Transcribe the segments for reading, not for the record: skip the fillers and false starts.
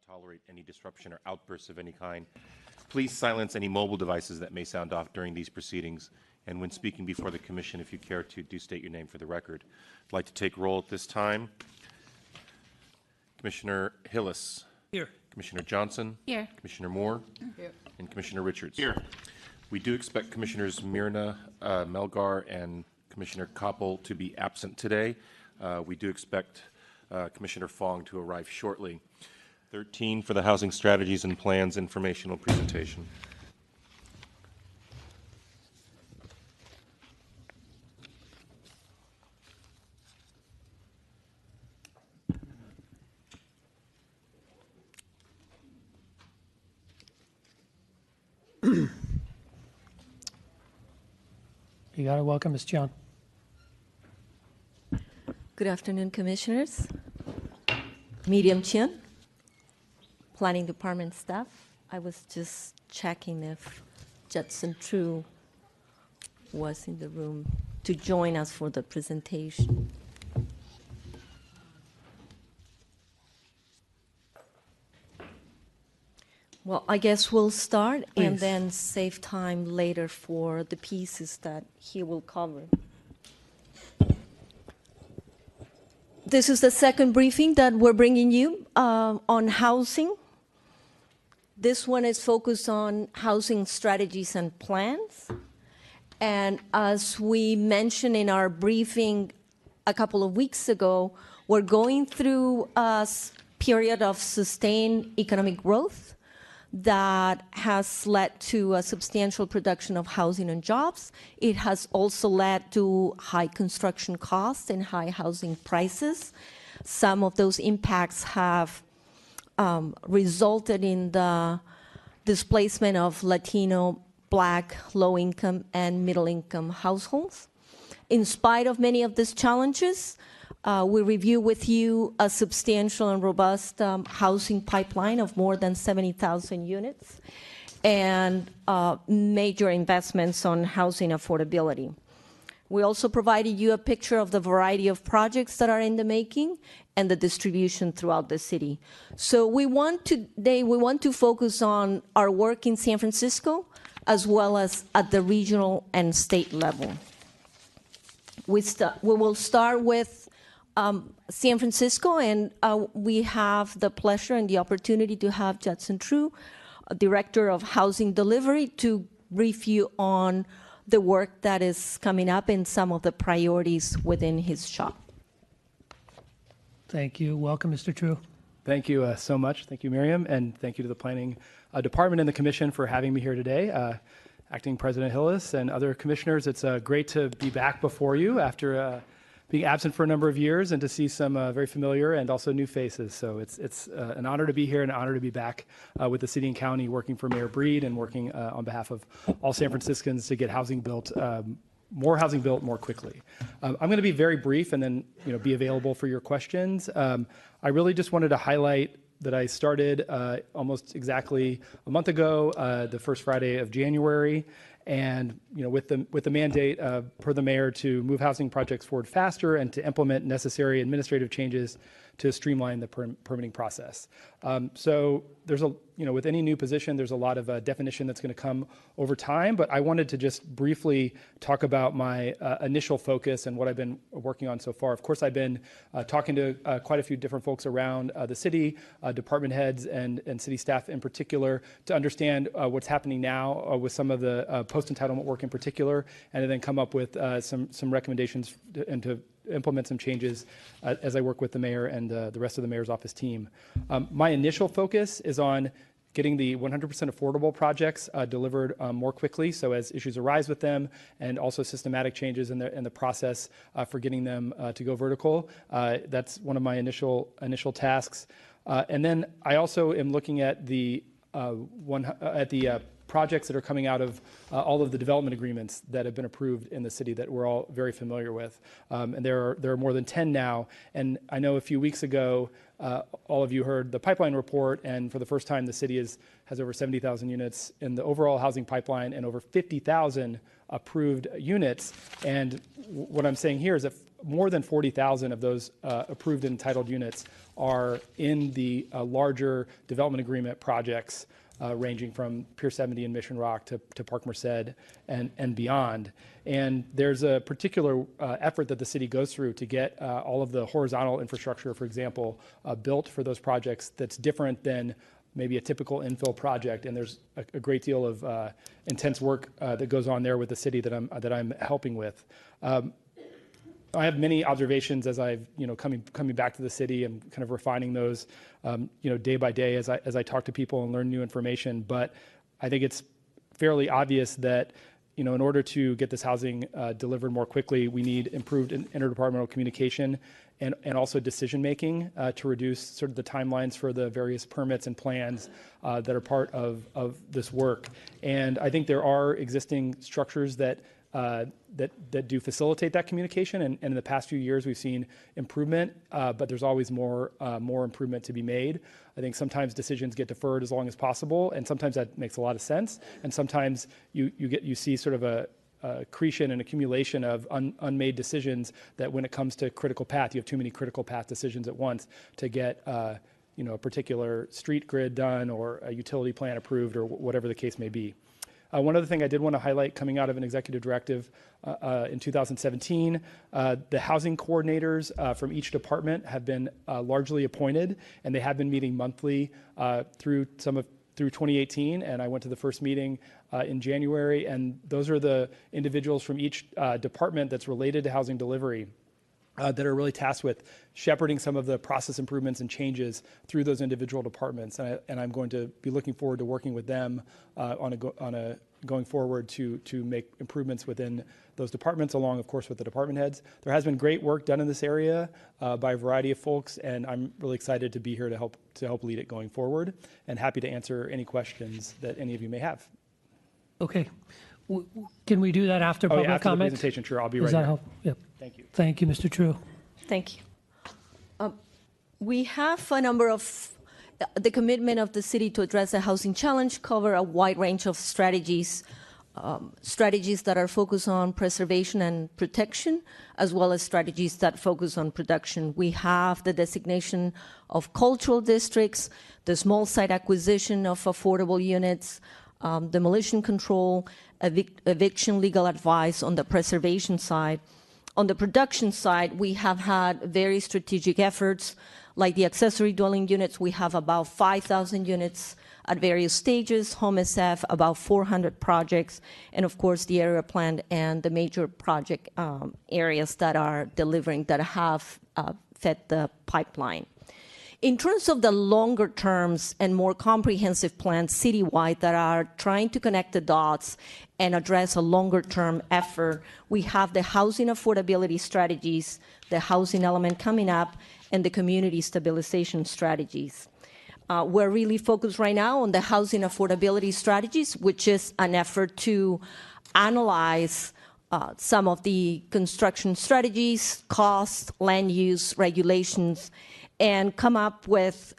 tolerate any disruption or outbursts of any kind. Please silence any mobile devices that may sound off during these proceedings. And when speaking before the Commission, if you care to, do state your name for the record. I'd like to take roll at this time. Commissioner Hillis. Here. Commissioner Johnson. Here. Commissioner Moore. Here. And Commissioner Richards. Here. We do expect Commissioners Mirna, Melgar, and Commissioner Koppel to be absent today. We do expect Commissioner Fong to arrive shortly. 13 for the Housing Strategies and Plans informational presentation. You got to welcome Ms. John. Good afternoon, Commissioners. Medium Chin, Planning Department staff. I was just checking if Judson True was in the room to join us for the presentation. Well, I guess we'll start and then save time later for the pieces that he will cover. This is the second briefing that we're bringing you on housing. This one is focused on housing strategies and plans. And as we mentioned in our briefing a couple of weeks ago, we're going through a period of sustained economic growth that has led to a substantial production of housing and jobs. It has also led to high construction costs and high housing prices. Some of those impacts have resulted in the displacement of Latino, Black, low-income, and middle-income households. In spite of many of these challenges, we review with you a substantial and robust housing pipeline of more than 70,000 units and major investments on housing affordability. We also provided you a picture of the variety of projects that are in the making and the distribution throughout the city. So today we want to focus on our work in San Francisco as well as at the regional and state level. We will start with San Francisco, and we have the pleasure and the opportunity to have Judson True, Director of Housing Delivery, to brief you on the work that is coming up and some of the priorities within his shop. Thank you. Welcome, Mr. True. Thank you so much. Thank you, Miriam, and thank you to the Planning Department and the Commission for having me here today. Acting President Hillis and other commissioners, it's great to be back before you after being absent for a number of years and to see some very familiar and also new faces. So it's an honor to be here and an honor to be back with the city and county, working for Mayor Breed and working on behalf of all San Franciscans to get housing built, more housing built more quickly. I'm going to be very brief and then be available for your questions. I really just wanted to highlight that I started almost exactly a month ago, the first Friday of January. And with the mandate per the mayor to move housing projects forward faster and to implement necessary administrative changes to streamline the permitting process. So there's with any new position, there's a lot of definition that's going to come over time. But I wanted to just briefly talk about my initial focus and what I've been working on so far. Of course, I've been talking to quite a few different folks around the city, department heads and city staff in particular, to understand what's happening now with some of the post-entitlement work in particular, and then come up with some recommendations and to implement some changes as I work with the mayor and the rest of the mayor's office team. My initial focus is on getting the 100% affordable projects delivered more quickly, so as issues arise with them, and also systematic changes in the process for getting them to go vertical. That's one of my initial tasks. And then I also am looking at the projects that are coming out of all of the development agreements that have been approved in the city that we're all very familiar with. And there are more than 10 now. And I know a few weeks ago, all of you heard the pipeline report, and for the first time, the city has over 70,000 units in the overall housing pipeline and over 50,000 approved units. And what I'm saying here is that more than 40,000 of those approved and entitled units are in the larger development agreement projects ranging from Pier 70 and Mission Rock to Park Merced and beyond. And there's a particular effort that the city goes through to get all of the horizontal infrastructure, for example, built for those projects that's different than maybe a typical infill project. And there's a great deal of intense work that goes on there with the city that I'm helping with. I have many observations as I've coming back to the city and kind of refining those day by day as I talk to people and learn new information. But I think it's fairly obvious that in order to get this housing delivered more quickly, we need improved interdepartmental communication and also decision making to reduce sort of the timelines for the various permits and plans that are part of this work. And I think there are existing structures that do facilitate that communication. And in the past few years, we've seen improvement, but there's always more improvement to be made. I think sometimes decisions get deferred as long as possible, and sometimes that makes a lot of sense. And sometimes you see sort of a accretion and accumulation of unmade decisions that when it comes to critical path, you have too many critical path decisions at once to get a particular street grid done or a utility plan approved or whatever the case may be. One other thing I did want to highlight coming out of an executive directive in 2017, the housing coordinators from each department have been largely appointed, and they have been meeting monthly through 2018. And I went to the first meeting in January, and those are the individuals from each department that's related to housing delivery that are really tasked with shepherding some of the process improvements and changes through those individual departments. And I'm going to be looking forward to working with them going forward to make improvements within those departments, along, of course, with the department heads. There has been great work done in this area by a variety of folks, and I'm really excited to be here to help lead it going forward, and happy to answer any questions that any of you may have. Okay. Can we do that after public after comment? The presentation, sure. I'll be Does right that here. help? Yep. Thank you. Thank you, Mr. True. Thank you. We have a number of the commitment of the city to address the housing challenge cover a wide range of strategies that are focused on preservation and protection, as well as strategies that focus on production. We have the designation of cultural districts, the small site acquisition of affordable units, demolition control, eviction legal advice on the preservation side. On the production side, we have had very strategic efforts, like the accessory dwelling units. We have about 5,000 units at various stages, Home SF, about 400 projects, and of course the area plan and the major project areas that are delivering, that have fed the pipeline. In terms of the longer terms and more comprehensive plans citywide that are trying to connect the dots and address a longer term effort, we have the housing affordability strategies, the housing element coming up, and the community stabilization strategies. We're really focused right now on the housing affordability strategies, which is an effort to analyze some of the construction strategies, costs, land use, regulations, and come up with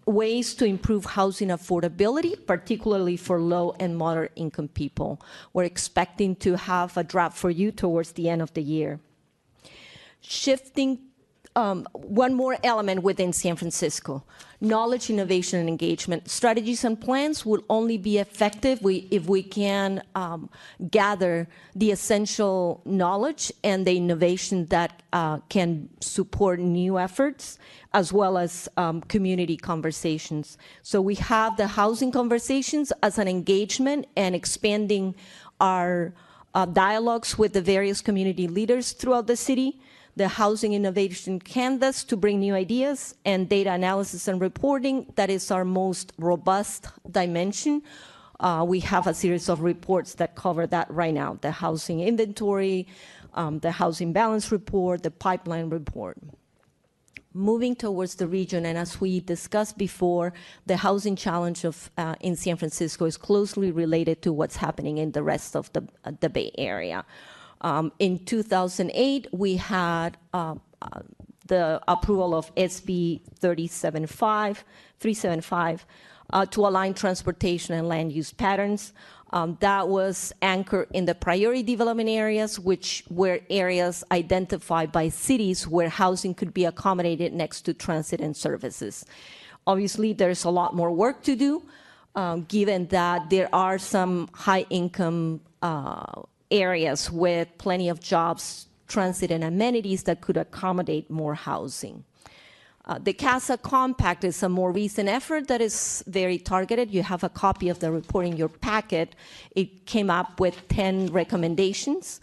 ways to improve housing affordability, particularly for low and moderate income people. We're expecting to have a draft for you towards the end of the year. Shifting one more element within San Francisco, knowledge, innovation, and engagement. Strategies and plans will only be effective if we can gather the essential knowledge and the innovation that can support new efforts, as well as community conversations. So we have the housing conversations as an engagement and expanding our dialogues with the various community leaders throughout the city, the housing innovation canvas to bring new ideas, and data analysis and reporting. That is our most robust dimension. We have a series of reports that cover that right now: the housing inventory, the housing balance report, the pipeline report. moving towards the region. And as we discussed before, the housing challenge in San Francisco is closely related to what's happening in the rest of the Bay Area. In 2008, we had the approval of SB 375 to align transportation and land use patterns. That was anchored in the priority development areas, which were areas identified by cities where housing could be accommodated next to transit and services. Obviously, there's a lot more work to do, given that there are some high-income areas with plenty of jobs, transit, and amenities that could accommodate more housing. The CASA Compact is a more recent effort that is very targeted. You have a copy of the report in your packet. It came up with 10 recommendations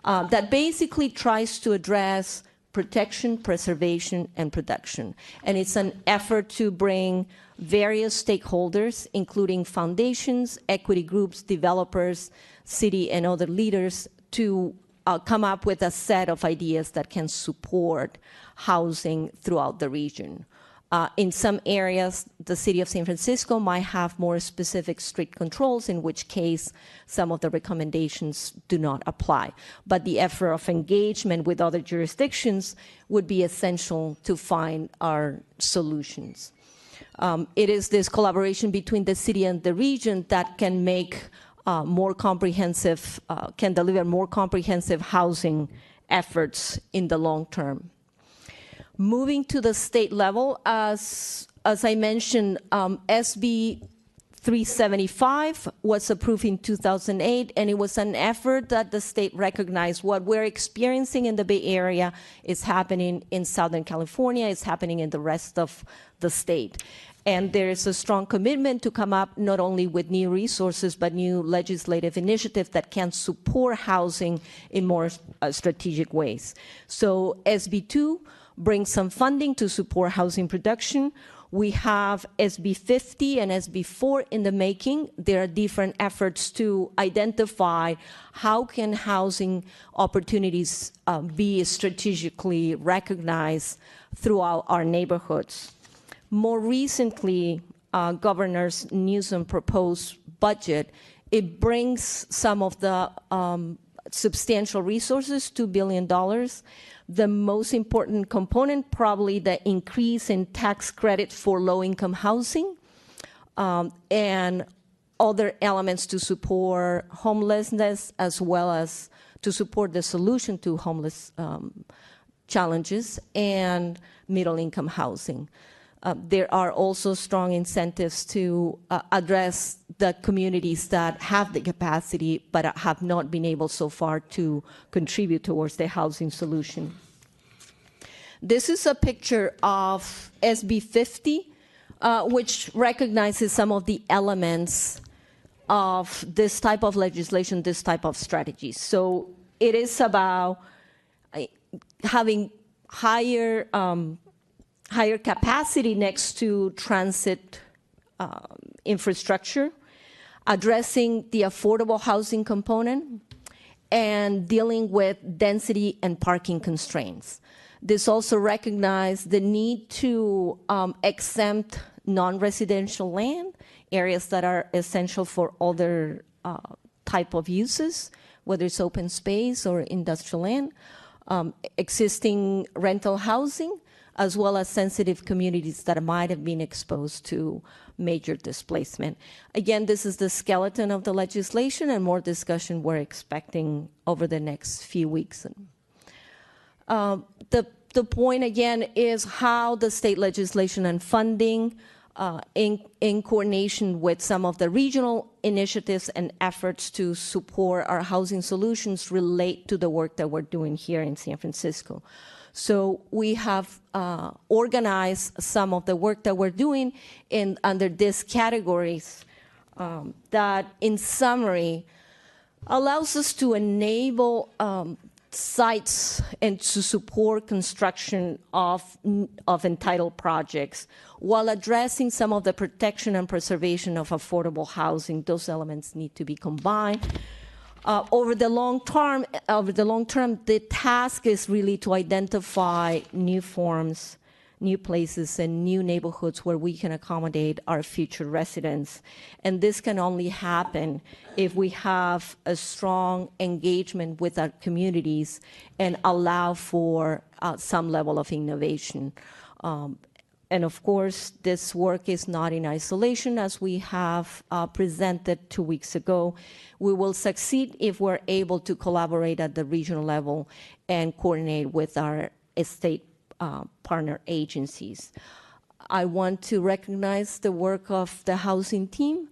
that basically tries to address protection, preservation, and production. And it's an effort to bring various stakeholders, including foundations, equity groups, developers, city, and other leaders, to come up with a set of ideas that can support housing throughout the region. In some areas, the city of San Francisco might have more specific strict controls, in which case some of the recommendations do not apply. But the effort of engagement with other jurisdictions would be essential to find our solutions. It is this collaboration between the city and the region that can make more comprehensive, can deliver more comprehensive housing efforts in the long term. Moving to the state level, as I mentioned, SB 375 was approved in 2008, and it was an effort that the state recognized what we're experiencing in the Bay Area is happening in Southern California, is happening in the rest of the state. And there is a strong commitment to come up not only with new resources, but new legislative initiatives that can support housing in more strategic ways. So SB2 brings some funding to support housing production. We have SB50 and SB4 in the making. There are different efforts to identify how can housing opportunities be strategically recognized throughout our neighborhoods. More recently, Governor Newsom proposed budget. It brings some of the substantial resources, $2 billion. The most important component, probably the increase in tax credit for low-income housing, and other elements to support homelessness, as well as to support the solution to homeless challenges and middle-income housing. There are also strong incentives to address the communities that have the capacity but have not been able so far to contribute towards the housing solution. This is a picture of SB50, which recognizes some of the elements of this type of legislation, this type of strategy. So it is about having higher capacity next to transit infrastructure, addressing the affordable housing component, and dealing with density and parking constraints. This also recognized the need to exempt non-residential land, areas that are essential for other type of uses, whether it's open space or industrial land, existing rental housing, as well as sensitive communities that might have been exposed to major displacement. Again, this is the skeleton of the legislation, and more discussion we're expecting over the next few weeks. The point, again, is how the state legislation and funding, in coordination with some of the regional initiatives and efforts to support our housing solutions, relate to the work that we're doing here in San Francisco. So we have organized some of the work that we're doing under these categories that, in summary, allows us to enable sites and to support construction of entitled projects while addressing some of the protection and preservation of affordable housing. Those elements need to be combined. Over the long term, the task is really to identify new forms new places and new neighborhoods where we can accommodate our future residents. And this can only happen if we have a strong engagement with our communities and allow for some level of innovation. And of course, this work is not in isolation, as we have presented 2 weeks ago. We will succeed if we're able to collaborate at the regional level and coordinate with our state partner agencies. I want to recognize the work of the housing team,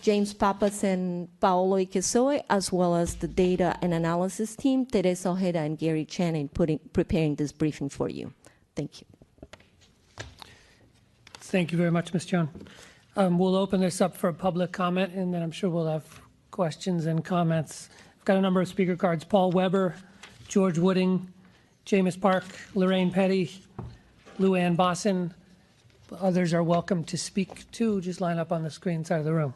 James Papas and Paolo Ikesoe, as well as the data and analysis team, Teresa Ojeda and Gary Chen, in preparing this briefing for you. Thank you. Thank you very much, Ms. Joan. We'll open this up for public comment, and then I'm sure we'll have questions and comments. I've got a number of speaker cards: Paul Weber, George Wooding, James Park, Lorraine Petty, Lou Ann Bosson. Others are welcome to speak too. Just line up on the screen side of the room.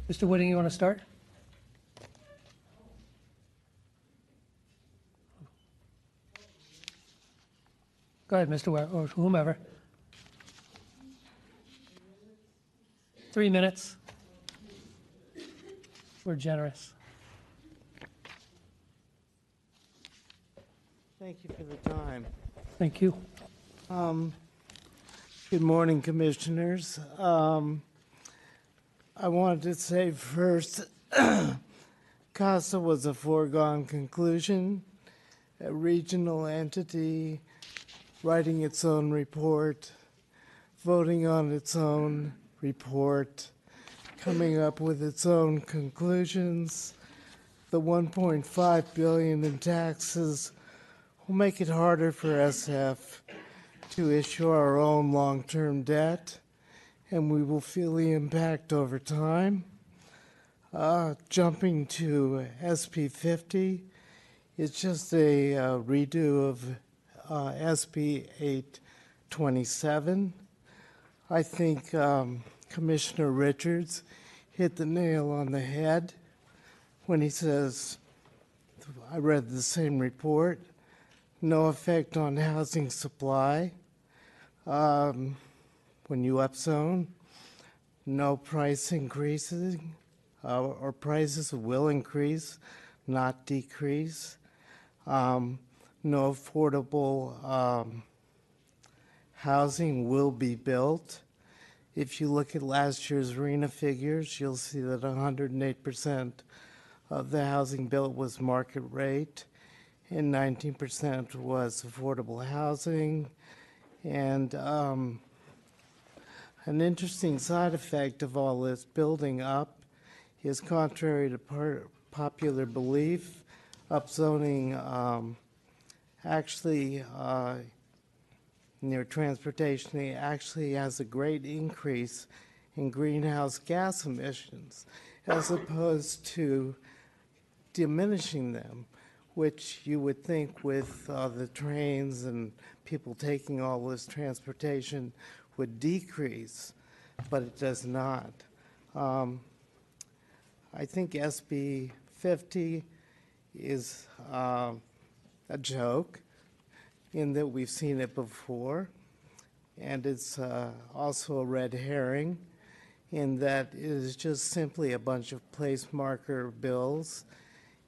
Mr. Wooding, you want to start? Go ahead, Mr. Ware, or whomever. 3 minutes. We're generous. Thank you for the time. Thank you. Good morning, Commissioners. I wanted to say first, CASA was a foregone conclusion, a regional entity writing its own report, voting on its own report, coming up with its own conclusions. The $1.5 billion in taxes will make it harder for SF to issue our own long-term debt, and we will feel the impact over time. Jumping to SB50, it's just a redo of SB827. I think Commissioner Richards hit the nail on the head when he says, I read the same report, no effect on housing supply. When you upzone, no price increases, or prices will increase, not decrease. No affordable housing will be built. If you look at last year's RENA figures, you'll see that 108% of the housing built was market rate, and 19% was affordable housing. And an interesting side effect of all this building up is, contrary to popular belief, upzoning actually near transportation actually has a great increase in greenhouse gas emissions, as opposed to diminishing them, which you would think with the trains and people taking all this transportation would decrease, but it does not. I think SB 50 is a joke in that we've seen it before, and it's also a red herring in that it is just simply a bunch of place marker bills,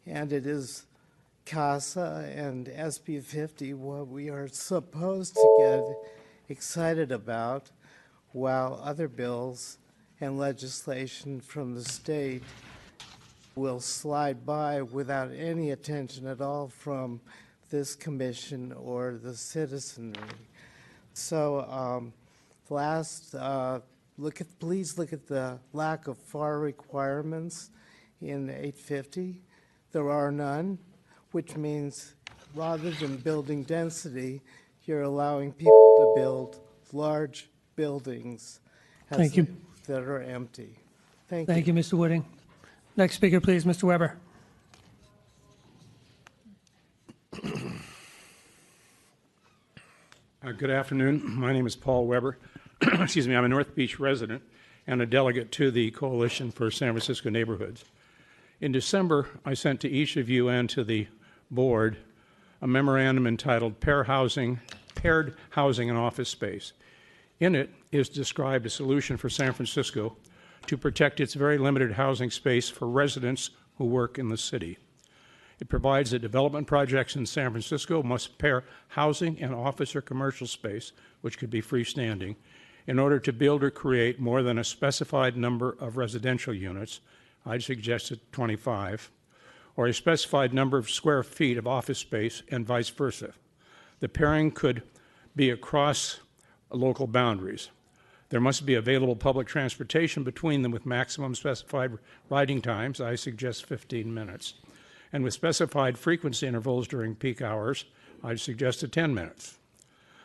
and it is CASA and SB 50 what we are supposed to get excited about, while other bills and legislation from the state will slide by without any attention at all from this commission or the citizenry. So please look at the lack of FAR requirements in 850. There are none, which means rather than building density, you're allowing people to build large buildings Thank you. that are empty. Thank you. Thank you, Mr. Wooding. Next speaker, please, Mr. Weber. Good afternoon. My name is Paul Weber. Excuse me, I'm a North Beach resident and a delegate to the Coalition for San Francisco Neighborhoods. In December, I sent to each of you and to the board a memorandum entitled Paired Housing and Office Space. In it is described a solution for San Francisco to protect its very limited housing space for residents who work in the city. It provides that development projects in San Francisco must pair housing and office or commercial space, which could be freestanding, in order to build or create more than a specified number of residential units, I'd suggested 25, or a specified number of square feet of office space and vice versa. The pairing could be across local boundaries. There must be available public transportation between them with maximum specified riding times, I suggest 15 minutes, and with specified frequency intervals during peak hours, I've suggested 10 minutes.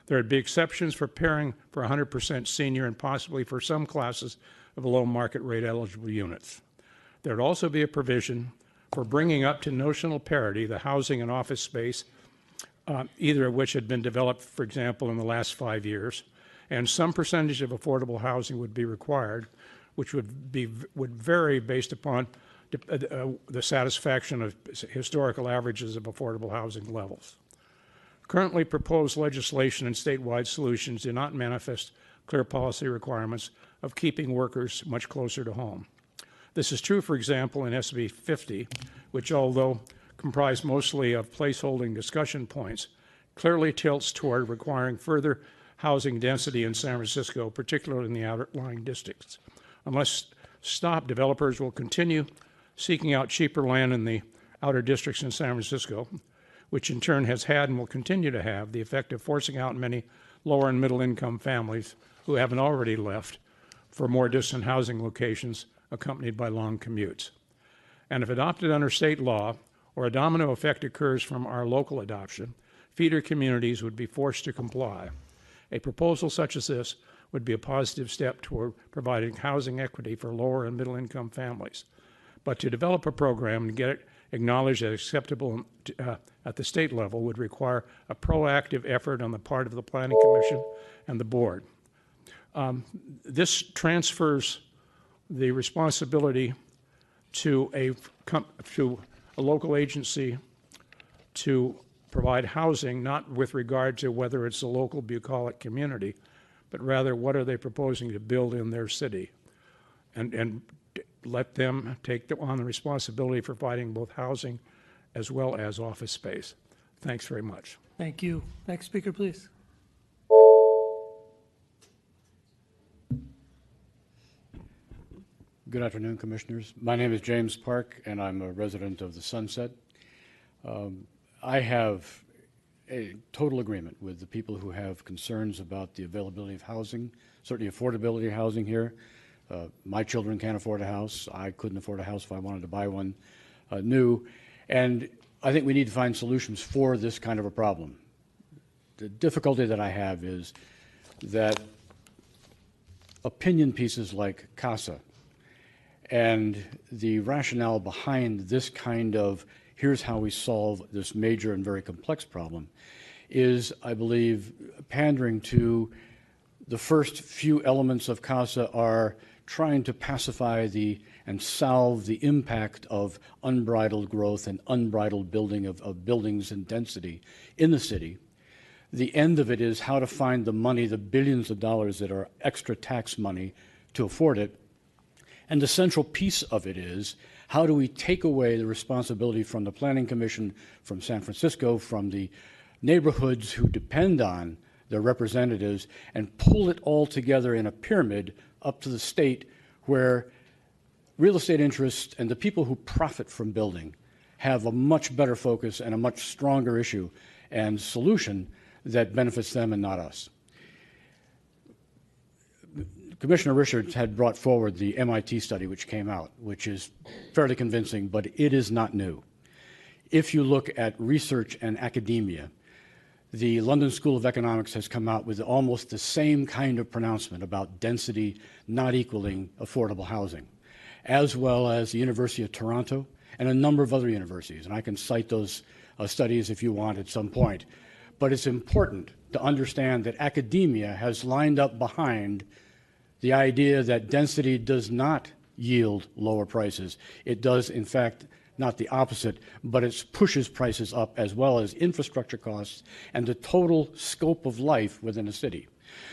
There would be exceptions for pairing for 100% senior and possibly for some classes of below market rate eligible units. There would also be a provision for bringing up to notional parity the housing and office space, either of which had been developed, for example, in the last 5 years, and some percentage of affordable housing would be required, which would vary based upon the satisfaction of historical averages of affordable housing levels. Currently proposed legislation and statewide solutions do not manifest clear policy requirements of keeping workers much closer to home. This is true, for example, in SB50, which, although comprised mostly of placeholding discussion points, clearly tilts toward requiring further housing density in San Francisco, particularly in the outlying districts. Unless stopped, developers will continue seeking out cheaper land in the outer districts in San Francisco, which in turn has had and will continue to have the effect of forcing out many lower and middle income families who haven't already left for more distant housing locations accompanied by long commutes. And if adopted under state law, or a domino effect occurs from our local adoption, feeder communities would be forced to comply. A proposal such as this would be a positive step toward providing housing equity for lower and middle income families. But to develop a program and get it acknowledged as acceptable at the state level would require a proactive effort on the part of the Planning Commission and the board. This transfers the responsibility to a local agency to provide housing, not with regard to whether it's a local bucolic community, but rather what are they proposing to build in their city, and let them take on the responsibility for providing both housing as well as office space. Thanks very much. Thank you. Next speaker, please. Good afternoon, Commissioners. My name is James Park, and I'm a resident of the Sunset. I have a total agreement with the people who have concerns about the availability of housing, certainly affordability of housing here. My children can't afford a house. I couldn't afford a house if I wanted to buy one new. And I think we need to find solutions for this kind of a problem. The difficulty that I have is that opinion pieces like CASA and the rationale behind this kind of here's how we solve this major and very complex problem is, I believe, pandering to the first few elements of CASA are trying to pacify and solve the impact of unbridled growth and unbridled building of buildings and density in the city. The end of it is how to find the money, the billions of dollars that are extra tax money to afford it. And the central piece of it is how do we take away the responsibility from the Planning Commission, from San Francisco, from the neighborhoods who depend on their representatives, and pull it all together in a pyramid up to the state where real estate interests and the people who profit from building have a much better focus and a much stronger issue and solution that benefits them and not us. Commissioner Richards had brought forward the MIT study which came out, which is fairly convincing, but it is not new. If you look at research and academia, the London School of Economics has come out with almost the same kind of pronouncement about density not equaling affordable housing, as well as the University of Toronto and a number of other universities. And I can cite those studies if you want at some point. But it's important to understand that academia has lined up behind the idea that density does not yield lower prices. It does, in fact, not the opposite, but it pushes prices up as well as infrastructure costs and the total scope of life within a city.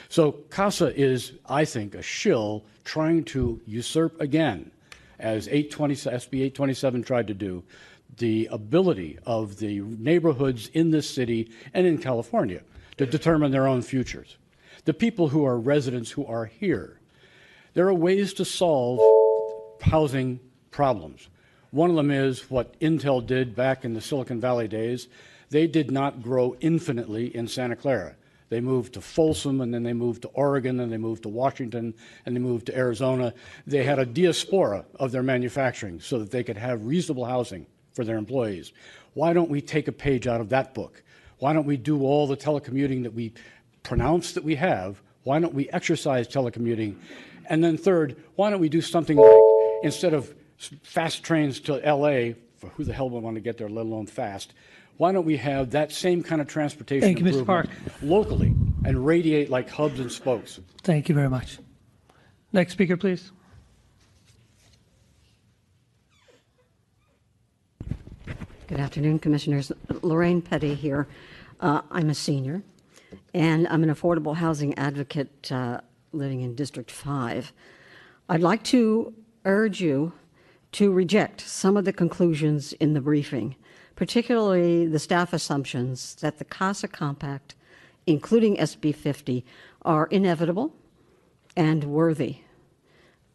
So CASA is, I think, a shill trying to usurp again, as SB 827 tried to do, the ability of the neighborhoods in this city and in California to determine their own futures. The people who are residents who are here, there are ways to solve housing problems. One of them is what Intel did back in the Silicon Valley days. They did not grow infinitely in Santa Clara. They moved to Folsom, and then they moved to Oregon, and they moved to Washington, and they moved to Arizona. They had a diaspora of their manufacturing so that they could have reasonable housing for their employees. Why don't we take a page out of that book? Why don't we do all the telecommuting that we pronounce that we have? Why don't we exercise telecommuting? And then third, why don't we do something like, instead of fast trains to LA, for who the hell would want to get there, let alone fast, why don't we have that same kind of transportation Thank you, Mr. improvement locally and radiate like hubs and spokes? Thank you very much. Next speaker, please. Good afternoon, Commissioners. Lorraine Petty here. I'm a senior, and I'm an affordable housing advocate living in District 5. I'd like to urge you to reject some of the conclusions in the briefing, particularly the staff assumptions that the CASA Compact, including SB50, are inevitable and worthy.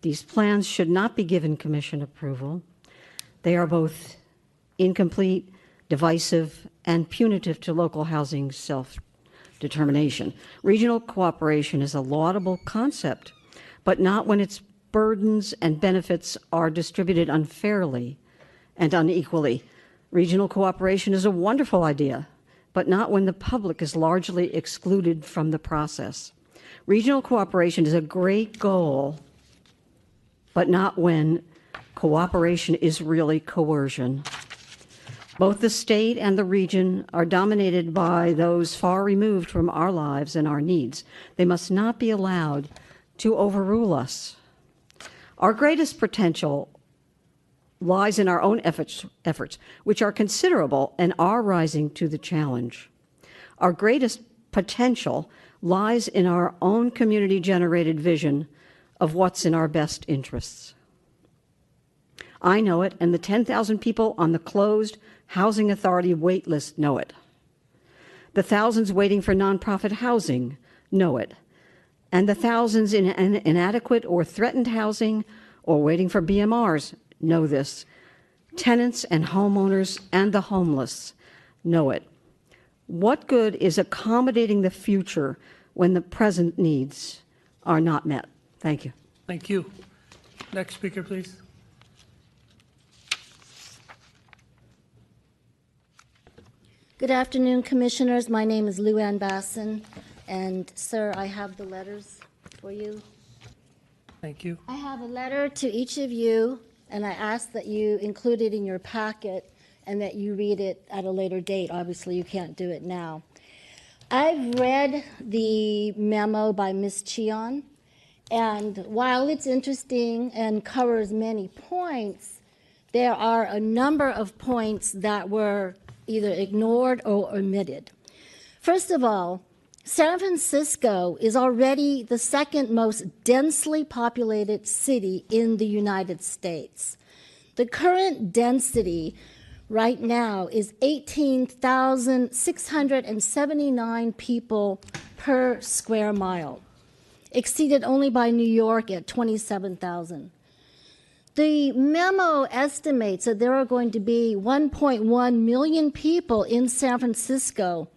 These plans should not be given Commission approval. They are both incomplete, divisive, and punitive to local housing self-determination. Regional cooperation is a laudable concept, but not when its burdens and benefits are distributed unfairly and unequally. Regional cooperation is a wonderful idea, but not when the public is largely excluded from the process. Regional cooperation is a great goal, but not when cooperation is really coercion. Both the state and the region are dominated by those far removed from our lives and our needs. They must not be allowed to overrule us. Our greatest potential lies in our own efforts, which are considerable and are rising to the challenge. Our greatest potential lies in our own community-generated vision of what's in our best interests. I know it, and the 10,000 people on the closed Housing Authority wait list know it. The thousands waiting for nonprofit housing know it. And the thousands in inadequate or threatened housing or waiting for BMRs know this. Tenants and homeowners and the homeless know it. What good is accommodating the future when the present needs are not met? Thank you. Thank you. Next speaker, please. Good afternoon, Commissioners. My name is Lou Ann Basson, and sir, I have the letters for you. Thank you. I have a letter to each of you, and I ask that you include it in your packet and that you read it at a later date. Obviously, you can't do it now. I've read the memo by Ms. Cheon, and while it's interesting and covers many points, there are a number of points that were either ignored or omitted. First of all, San Francisco is already the second most densely populated city in the United States. The current density right now is 18,679 people per square mile, exceeded only by New York at 27,000. The memo estimates that there are going to be 1.1 million people in San Francisco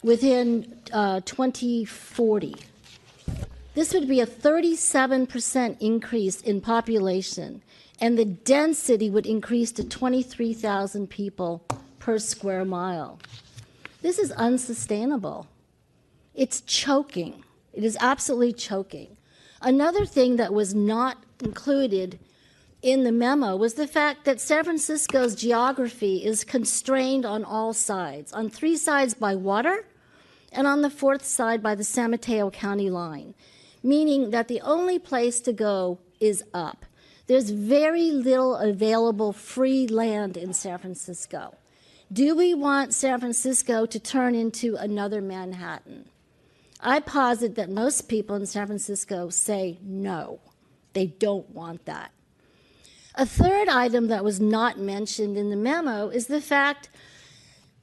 within 2040. This would be a 37% increase in population, and the density would increase to 23,000 people per square mile. This is unsustainable. It's choking. It is absolutely choking. Another thing that was not included in the memo was the fact that San Francisco's geography is constrained on all sides, on 3 sides by water and on the 4th side by the San Mateo County line, meaning that the only place to go is up. There's very little available free land in San Francisco. Do we want San Francisco to turn into another Manhattan? I posit that most people in San Francisco say no. They don't want that. A third item that was not mentioned in the memo is the fact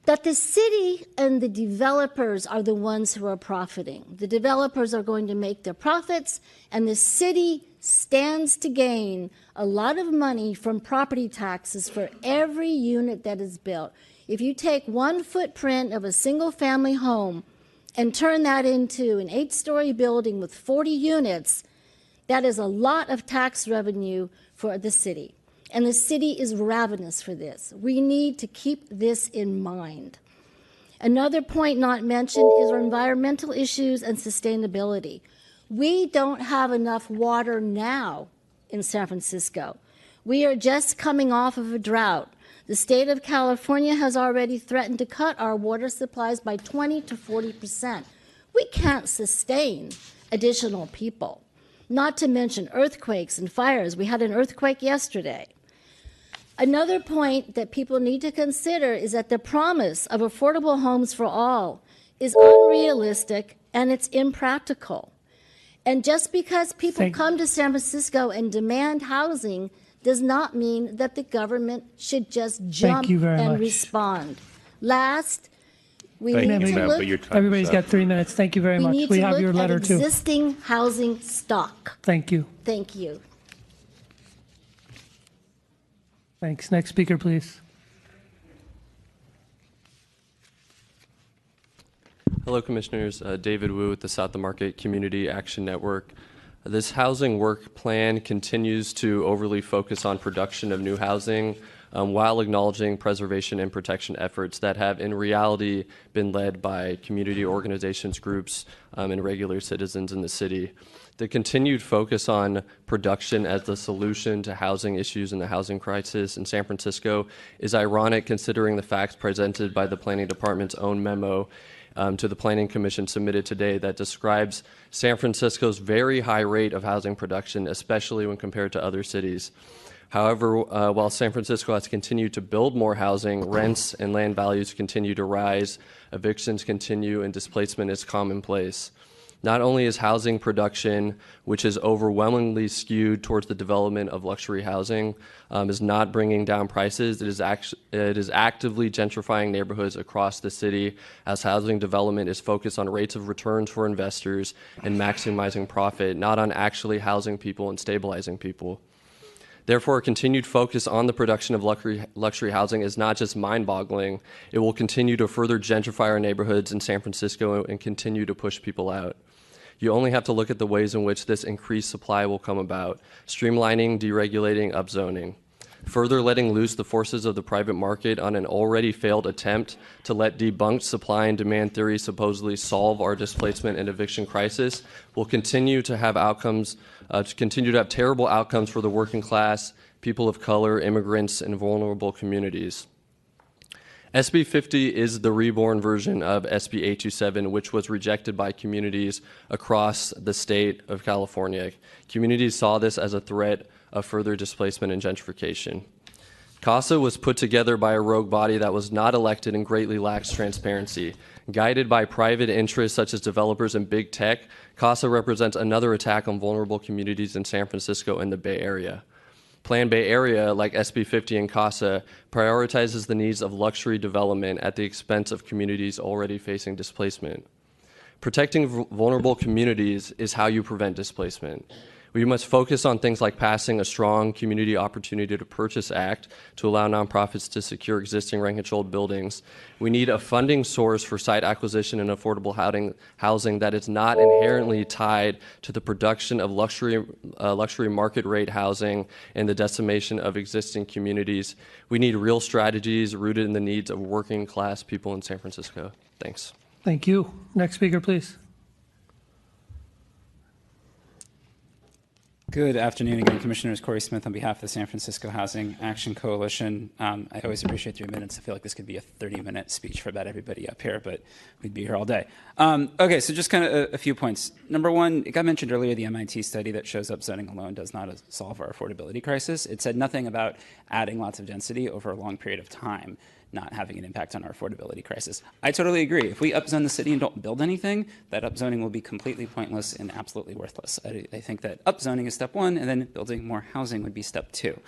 that the city and the developers are the ones who are profiting. The developers are going to make their profits, and the city stands to gain a lot of money from property taxes for every unit that is built. If you take one footprint of a single-family home and turn that into an 8-story building with 40 units, that is a lot of tax revenue for the city. And the city is ravenous for this. We need to keep this in mind. Another point not mentioned is our environmental issues and sustainability. We don't have enough water now in San Francisco. We are just coming off of a drought. The state of California has already threatened to cut our water supplies by 20 to 40%. We can't sustain additional people, not to mention earthquakes and fires. We had an earthquake yesterday. Another point that people need to consider is that the promise of affordable homes for all is unrealistic and it's impractical. And just because people come to San Francisco and demand housing does not mean that the government should just jump and respond. Last, we need to look. Everybody's got 3 minutes. Thank you very much. We have your letter too. Existing housing stock. Thank you. Thank you. Thanks. Next speaker, please. Hello, Commissioners. David Wu with the South of the Market Community Action Network. This housing work plan continues to overly focus on production of new housing while acknowledging preservation and protection efforts that have in reality been led by community organizations, groups, and regular citizens in the city. The continued focus on production as the solution to housing issues and the housing crisis in San Francisco is ironic considering the facts presented by the Planning Department's own memo to the Planning Commission submitted today that describes San Francisco's very high rate of housing production, especially when compared to other cities. However, while San Francisco has continued to build more housing, rents and land values continue to rise, evictions continue, and displacement is commonplace. Not only is housing production, which is overwhelmingly skewed towards the development of luxury housing, is not bringing down prices, it is actively gentrifying neighborhoods across the city as housing development is focused on rates of returns for investors and maximizing profit, not on actually housing people and stabilizing people. Therefore, a continued focus on the production of luxury housing is not just mind-boggling, it will continue to further gentrify our neighborhoods in San Francisco and continue to push people out. You only have to look at the ways in which this increased supply will come about: streamlining, deregulating, upzoning. Further letting loose the forces of the private market on an already failed attempt to let debunked supply and demand theory supposedly solve our displacement and eviction crisis will continue to have terrible outcomes for the working class, people of color, immigrants, and vulnerable communities. SB50 is the reborn version of SB827, which was rejected by communities across the state of California. Communities saw this as a threat of further displacement and gentrification. CASA was put together by a rogue body that was not elected and greatly lacks transparency. Guided by private interests such as developers and big tech, CASA represents another attack on vulnerable communities in San Francisco and the Bay Area. Plan Bay Area, like SB50 and CASA, prioritizes the needs of luxury development at the expense of communities already facing displacement. Protecting vulnerable communities is how you prevent displacement. We must focus on things like passing a strong Community Opportunity to Purchase Act to allow nonprofits to secure existing rent-controlled buildings. We need a funding source for site acquisition and affordable housing that is not inherently tied to the production of luxury market rate housing and the decimation of existing communities. We need real strategies rooted in the needs of working class people in San Francisco. Thanks. Thank you. Next speaker, please. Good afternoon again, Commissioners. Corey Smith on behalf of the San Francisco Housing Action Coalition. I always appreciate 3 minutes. I feel like this could be a 30-minute speech for about everybody up here, but we'd be here all day. Okay, so just kind of a few points. Number one, it got mentioned earlier, the MIT study that shows upzoning alone does not solve our affordability crisis. It said nothing about adding lots of density over a long period of time not having an impact on our affordability crisis. I totally agree. If we upzone the city and don't build anything, that upzoning will be completely pointless and absolutely worthless. I think that upzoning is step one, and then building more housing would be step two.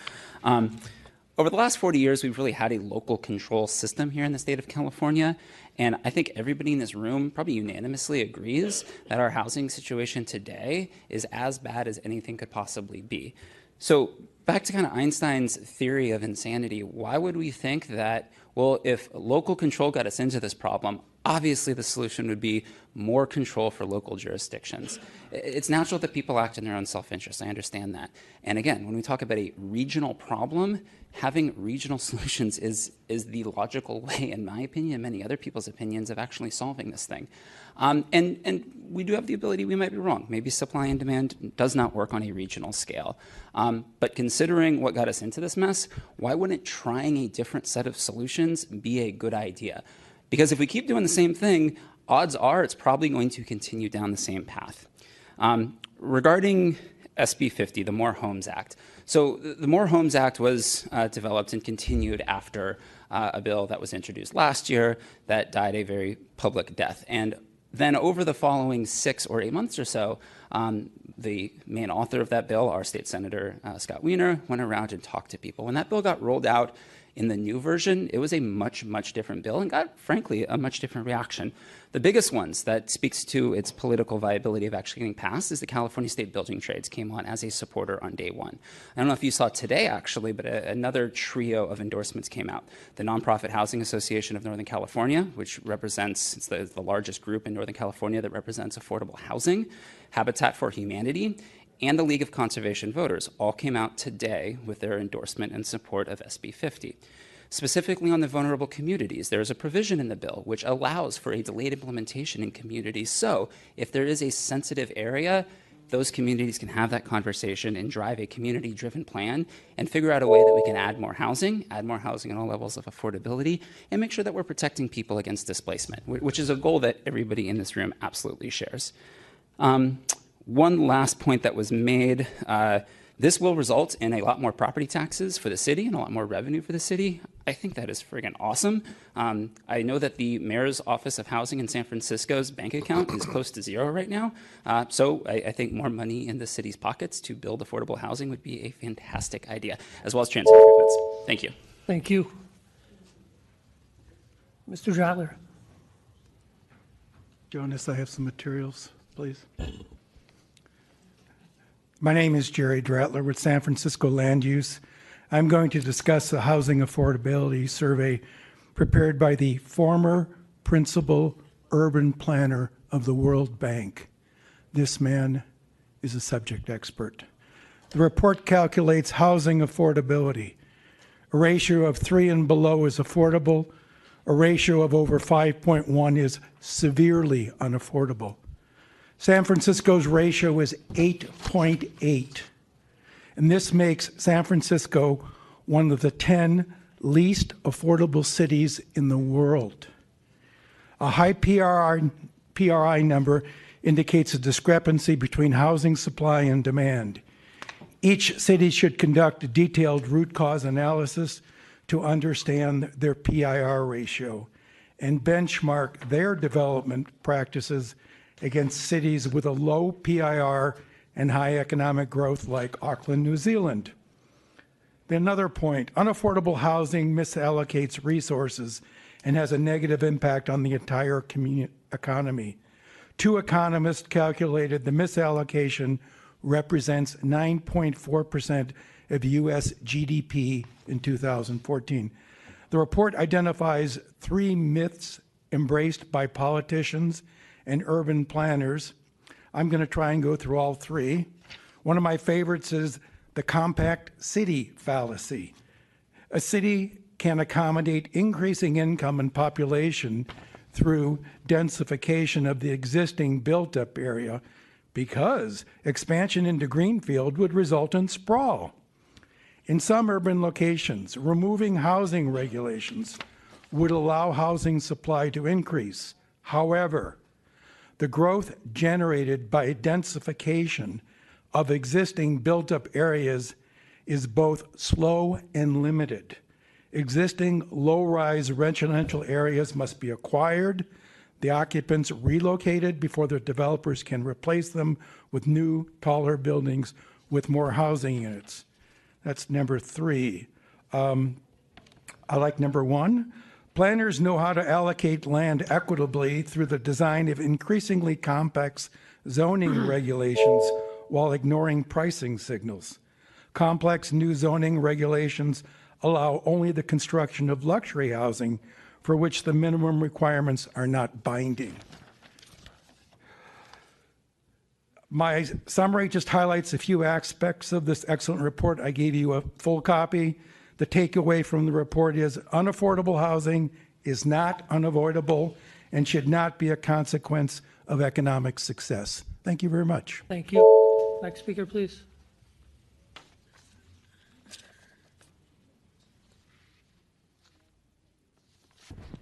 Over the last 40 years, we've really had a local control system here in the state of California, and I think everybody in this room probably unanimously agrees that our housing situation today is as bad as anything could possibly be. So back to kind of Einstein's theory of insanity, why would we think that, well, if local control got us into this problem, obviously the solution would be more control for local jurisdictions. It's natural that people act in their own self-interest. I understand that. And again, when we talk about a regional problem, having regional solutions is the logical way, in my opinion, and many other people's opinions, of actually solving this thing. And we do have the ability, we might be wrong. Maybe supply and demand does not work on a regional scale. But considering what got us into this mess, why wouldn't trying a different set of solutions be a good idea? Because if we keep doing the same thing, odds are it's probably going to continue down the same path. Regarding SB50, the More Homes Act. So the More Homes Act was developed and continued after a bill that was introduced last year that died a very public death. And then over the following 6 or 8 months or so, the main author of that bill, our state senator, Scott Wiener, went around and talked to people. When that bill got rolled out in the new version, it was a much, much different bill and got, frankly, a much different reaction. The biggest ones that speaks to its political viability of actually getting passed is the California State Building Trades came on as a supporter on day one. I don't know if you saw today, actually, but another trio of endorsements came out. The Nonprofit Housing Association of Northern California, which represents, it's the largest group in Northern California that represents affordable housing, Habitat for Humanity, and the League of Conservation Voters all came out today with their endorsement and support of SB50. Specifically on the vulnerable communities, there is a provision in the bill which allows for a delayed implementation in communities. So if there is a sensitive area, those communities can have that conversation and drive a community-driven plan and figure out a way that we can add more housing at all levels of affordability, and make sure that we're protecting people against displacement, which is a goal that everybody in this room absolutely shares. One last point that was made, this will result in a lot more property taxes for the city and a lot more revenue for the city. I think that is friggin' awesome. I know that the Mayor's Office of Housing in San Francisco's bank account is close to zero right now. So I think more money in the city's pockets to build affordable housing would be a fantastic idea, as well as transit improvements. Thank you. Thank you. Mr. Dratler. Jonas, I have some materials, please. My name is Jerry Dratler with San Francisco Land Use. I'm going to discuss the housing affordability survey prepared by the former principal urban planner of the World Bank. This man is a subject expert. The report calculates housing affordability. A ratio of 3 and below is affordable. A ratio of over 5.1 is severely unaffordable. San Francisco's ratio is 8.8, and this makes San Francisco one of the 10 least affordable cities in the world. A high PRI number indicates a discrepancy between housing supply and demand. Each city should conduct a detailed root cause analysis to understand their PIR ratio and benchmark their development practices against cities with a low PIR and high economic growth like Auckland, New Zealand. Another point, unaffordable housing misallocates resources and has a negative impact on the entire economy. 2 economists calculated the misallocation represents 9.4% of U.S. GDP in 2014. The report identifies 3 myths embraced by politicians and urban planners. I'm going to try and go through all 3. One of my favorites is the compact city fallacy. A city can accommodate increasing income and population through densification of the existing built-up area, because expansion into greenfield would result in sprawl. In some urban locations, removing housing regulations would allow housing supply to increase. However, the growth generated by densification of existing built-up areas is both slow and limited. Existing low-rise residential areas must be acquired, the occupants relocated before the developers can replace them with new, taller buildings with more housing units. That's number 3. I like number 1. Planners know how to allocate land equitably through the design of increasingly complex zoning regulations while ignoring pricing signals. Complex new zoning regulations allow only the construction of luxury housing for which the minimum requirements are not binding. My summary just highlights a few aspects of this excellent report. I gave you a full copy. The takeaway from the report is unaffordable housing is not unavoidable and should not be a consequence of economic success. Thank you very much. Thank you. Next speaker, please.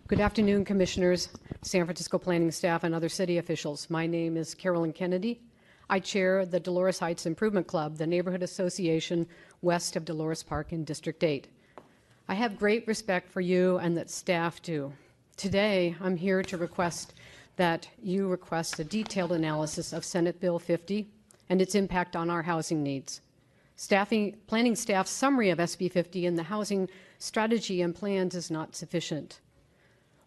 Good afternoon, Commissioners, San Francisco planning staff, and other city officials. My name is Carolyn Kennedy. I chair the Dolores Heights Improvement Club, the neighborhood association west of Dolores Park in District 8. I have great respect for you and that staff do. Today, I'm here to request that you request a detailed analysis of Senate Bill 50 and its impact on our housing needs. Planning staff's summary of SB 50 and the housing strategy and plans is not sufficient.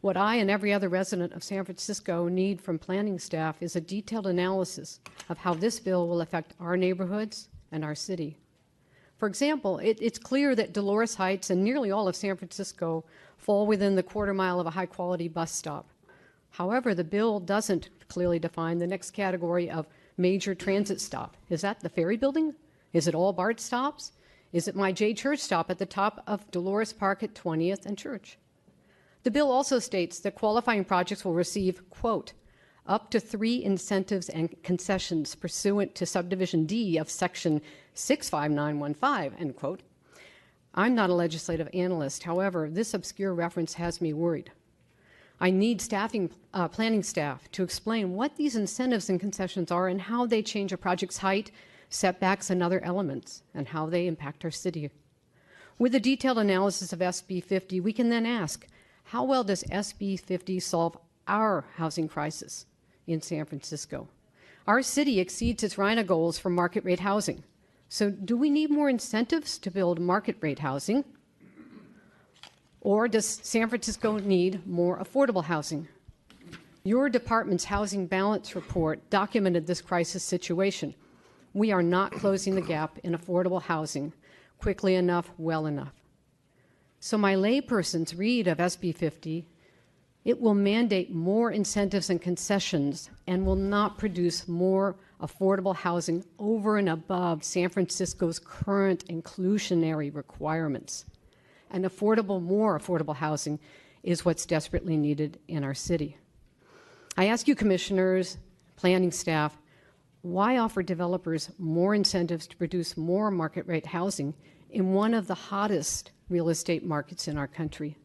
What I and every other resident of San Francisco need from planning staff is a detailed analysis of how this bill will affect our neighborhoods and our city. For example, it's clear that Dolores Heights and nearly all of San Francisco fall within the quarter mile of a high-quality bus stop. However, the bill doesn't clearly define the next category of major transit stop. Is that the ferry building? Is it all BART stops? Is it my J Church stop at the top of Dolores Park at 20th and Church? The bill also states that qualifying projects will receive, quote, up to 3 incentives and concessions pursuant to subdivision D of section 65915, end quote. I'm not a legislative analyst. However, this obscure reference has me worried. I need planning staff to explain what these incentives and concessions are and how they change a project's height, setbacks, and other elements, and how they impact our city. With a detailed analysis of SB 50, we can then ask, how well does SB 50 solve our housing crisis in San Francisco? Our city exceeds its RHNA goals for market rate housing. So do we need more incentives to build market rate housing? Or does San Francisco need more affordable housing? Your department's housing balance report documented this crisis situation. We are not closing the gap in affordable housing quickly enough, well enough. So my layperson's read of SB 50, it will mandate more incentives and concessions and will not produce more affordable housing over and above San Francisco's current inclusionary requirements. And more affordable housing is what's desperately needed in our city. I ask you, commissioners, planning staff, why offer developers more incentives to produce more market rate housing in one of the hottest real estate markets in our country?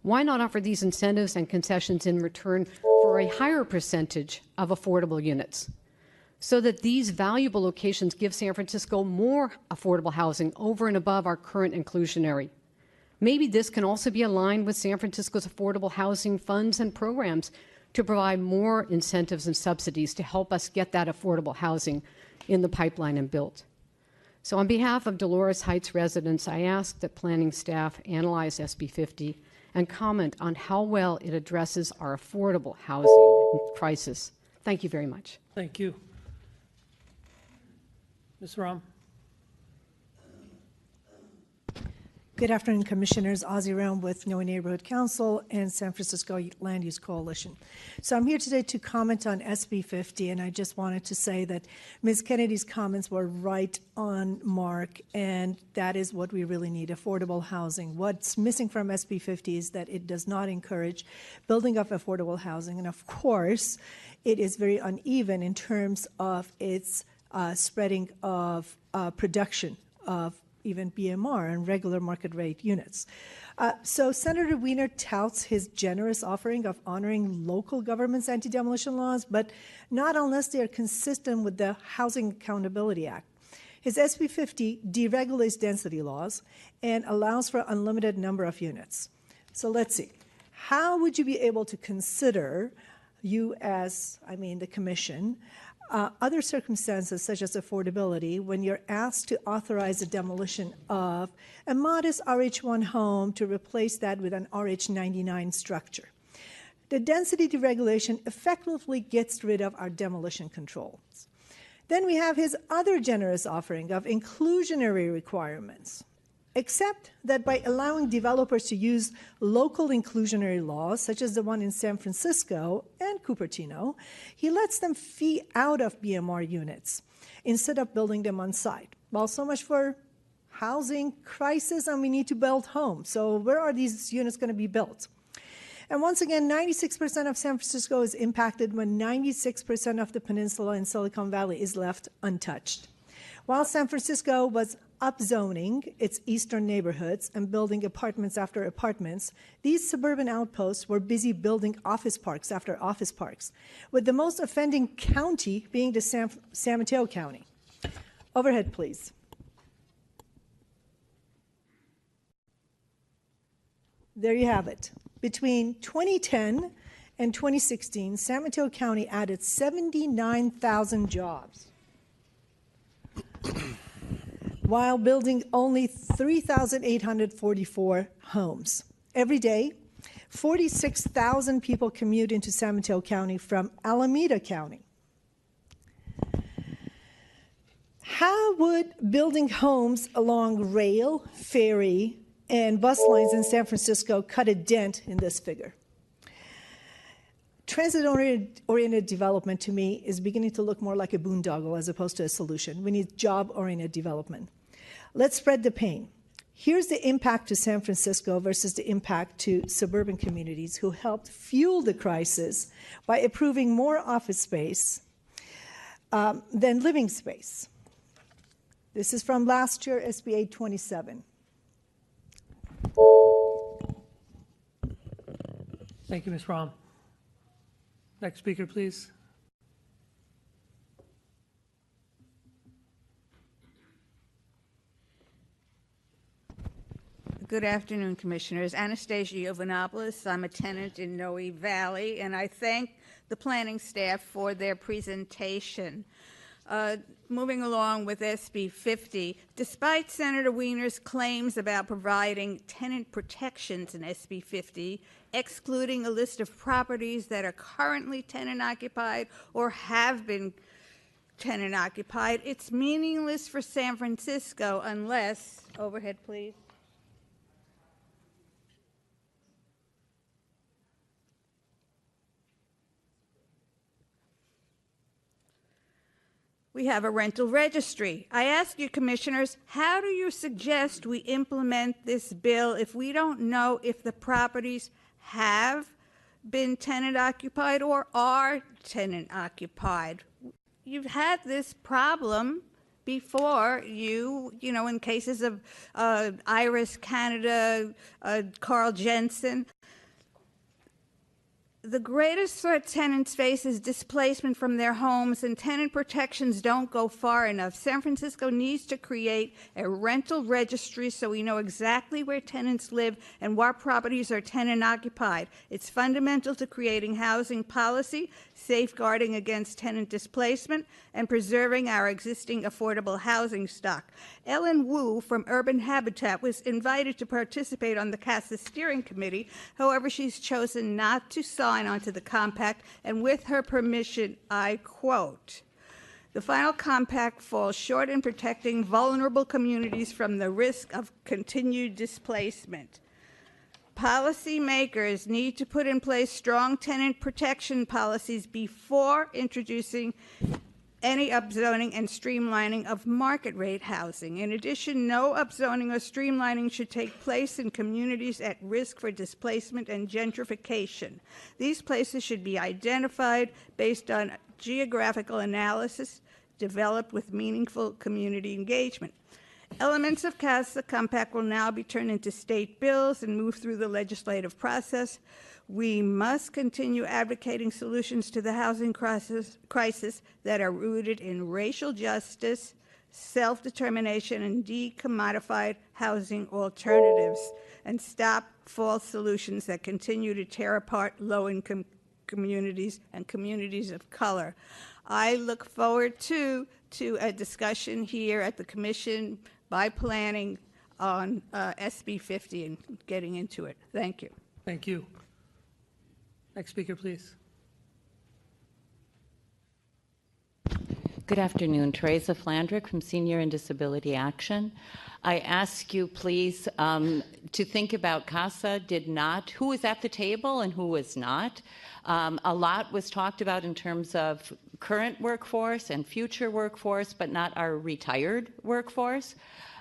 Why not offer these incentives and concessions in return for a higher percentage of affordable units so that these valuable locations give San Francisco more affordable housing over and above our current inclusionary? Maybe this can also be aligned with San Francisco's affordable housing funds and programs to provide more incentives and subsidies to help us get that affordable housing in the pipeline and built. So on behalf of Dolores Heights residents, I ask that planning staff analyze SB 50 and comment on how well it addresses our affordable housing crisis. Thank you very much. Thank you. Ms. Ram. Good afternoon, Commissioners. Ozzie Realm with Noe Neighborhood Council and San Francisco Land Use Coalition. So I'm here today to comment on SB50, and I just wanted to say that Ms. Kennedy's comments were right on mark, and that is what we really need, affordable housing. What's missing from SB50 is that it does not encourage building of affordable housing, and of course, it is very uneven in terms of its spreading of production of even BMR and regular market rate units. So Senator Wiener touts his generous offering of honoring local government's anti-demolition laws, but not unless they are consistent with the Housing Accountability Act. His SB 50 deregulates density laws and allows for unlimited number of units. So let's see. How would you be able to consider, you as, the commission, other circumstances such as affordability when you're asked to authorize the demolition of a modest RH1 home to replace that with an RH99 structure? The density deregulation effectively gets rid of our demolition controls. Then we have his other generous offering of inclusionary requirements, except that by allowing developers to use local inclusionary laws, such as the one in San Francisco and Cupertino, he lets them fee out of BMR units instead of building them on site. Well, so much for housing crisis, and we need to build homes. So where are these units going to be built? And once again, 96% of San Francisco is impacted when 96% of the peninsula and Silicon Valley is left untouched. While San Francisco was upzoning its eastern neighborhoods and building apartments after apartments, these suburban outposts were busy building office parks after office parks, with the most offending county being the San Mateo County. Overhead, please. There you have it. Between 2010 and 2016, San Mateo County added 79,000 jobs, while building only 3,844 homes. Every day, 46,000 people commute into San Mateo County from Alameda County. How would building homes along rail, ferry, and bus lines in San Francisco cut a dent in this figure? Transit-oriented development, to me, is beginning to look more like a boondoggle as opposed to a solution. We need job-oriented development. Let's spread the pain. Here's the impact to San Francisco versus the impact to suburban communities who helped fuel the crisis by approving more office space than living space. This is from last year, SB 827. Thank you, Ms. Rahm. Next speaker, please. Good afternoon, Commissioners. Anastasia Yovanopoulos. I'm a tenant in Noe Valley, and I thank the planning staff for their presentation. Moving along with SB 50, despite Senator Wiener's claims about providing tenant protections in SB 50, excluding a list of properties that are currently tenant occupied or have been tenant occupied, it's meaningless for San Francisco unless, overhead please, we have a rental registry. I ask you, Commissioners, how do you suggest we implement this bill if we don't know if the properties have been tenant occupied or are tenant occupied? You've had this problem before, you know, in cases of Iris Canada, Carl Jensen. The greatest threat tenants face is displacement from their homes, and tenant protections don't go far enough. San Francisco needs to create a rental registry so we know exactly where tenants live and what properties are tenant occupied. It's fundamental to creating housing policy, safeguarding against tenant displacement, and preserving our existing affordable housing stock. Ellen Wu from Urban Habitat was invited to participate on the CASA steering committee. However, she's chosen not to sign onto the compact, and with her permission, I quote, The final compact falls short in protecting vulnerable communities from the risk of continued displacement. Policymakers need to put in place strong tenant protection policies before introducing any upzoning and streamlining of market rate housing. In addition, no upzoning or streamlining should take place in communities at risk for displacement and gentrification. These places should be identified based on geographical analysis developed with meaningful community engagement. Elements of CASA Compact will now be turned into state bills and move through the legislative process. We must continue advocating solutions to the housing crisis that are rooted in racial justice, self-determination, and decommodified housing alternatives, and stop false solutions that continue to tear apart low-income communities and communities of color. I look forward to a discussion here at the Commission by Planning on SB50 and getting into it. Thank you. Thank you. Next speaker, please. Good afternoon. Teresa Flandrick from Senior and Disability Action. I ask you, please, to think about CASA did not, who was at the table and who was not. A lot was talked about in terms of current workforce and future workforce, but not our retired workforce.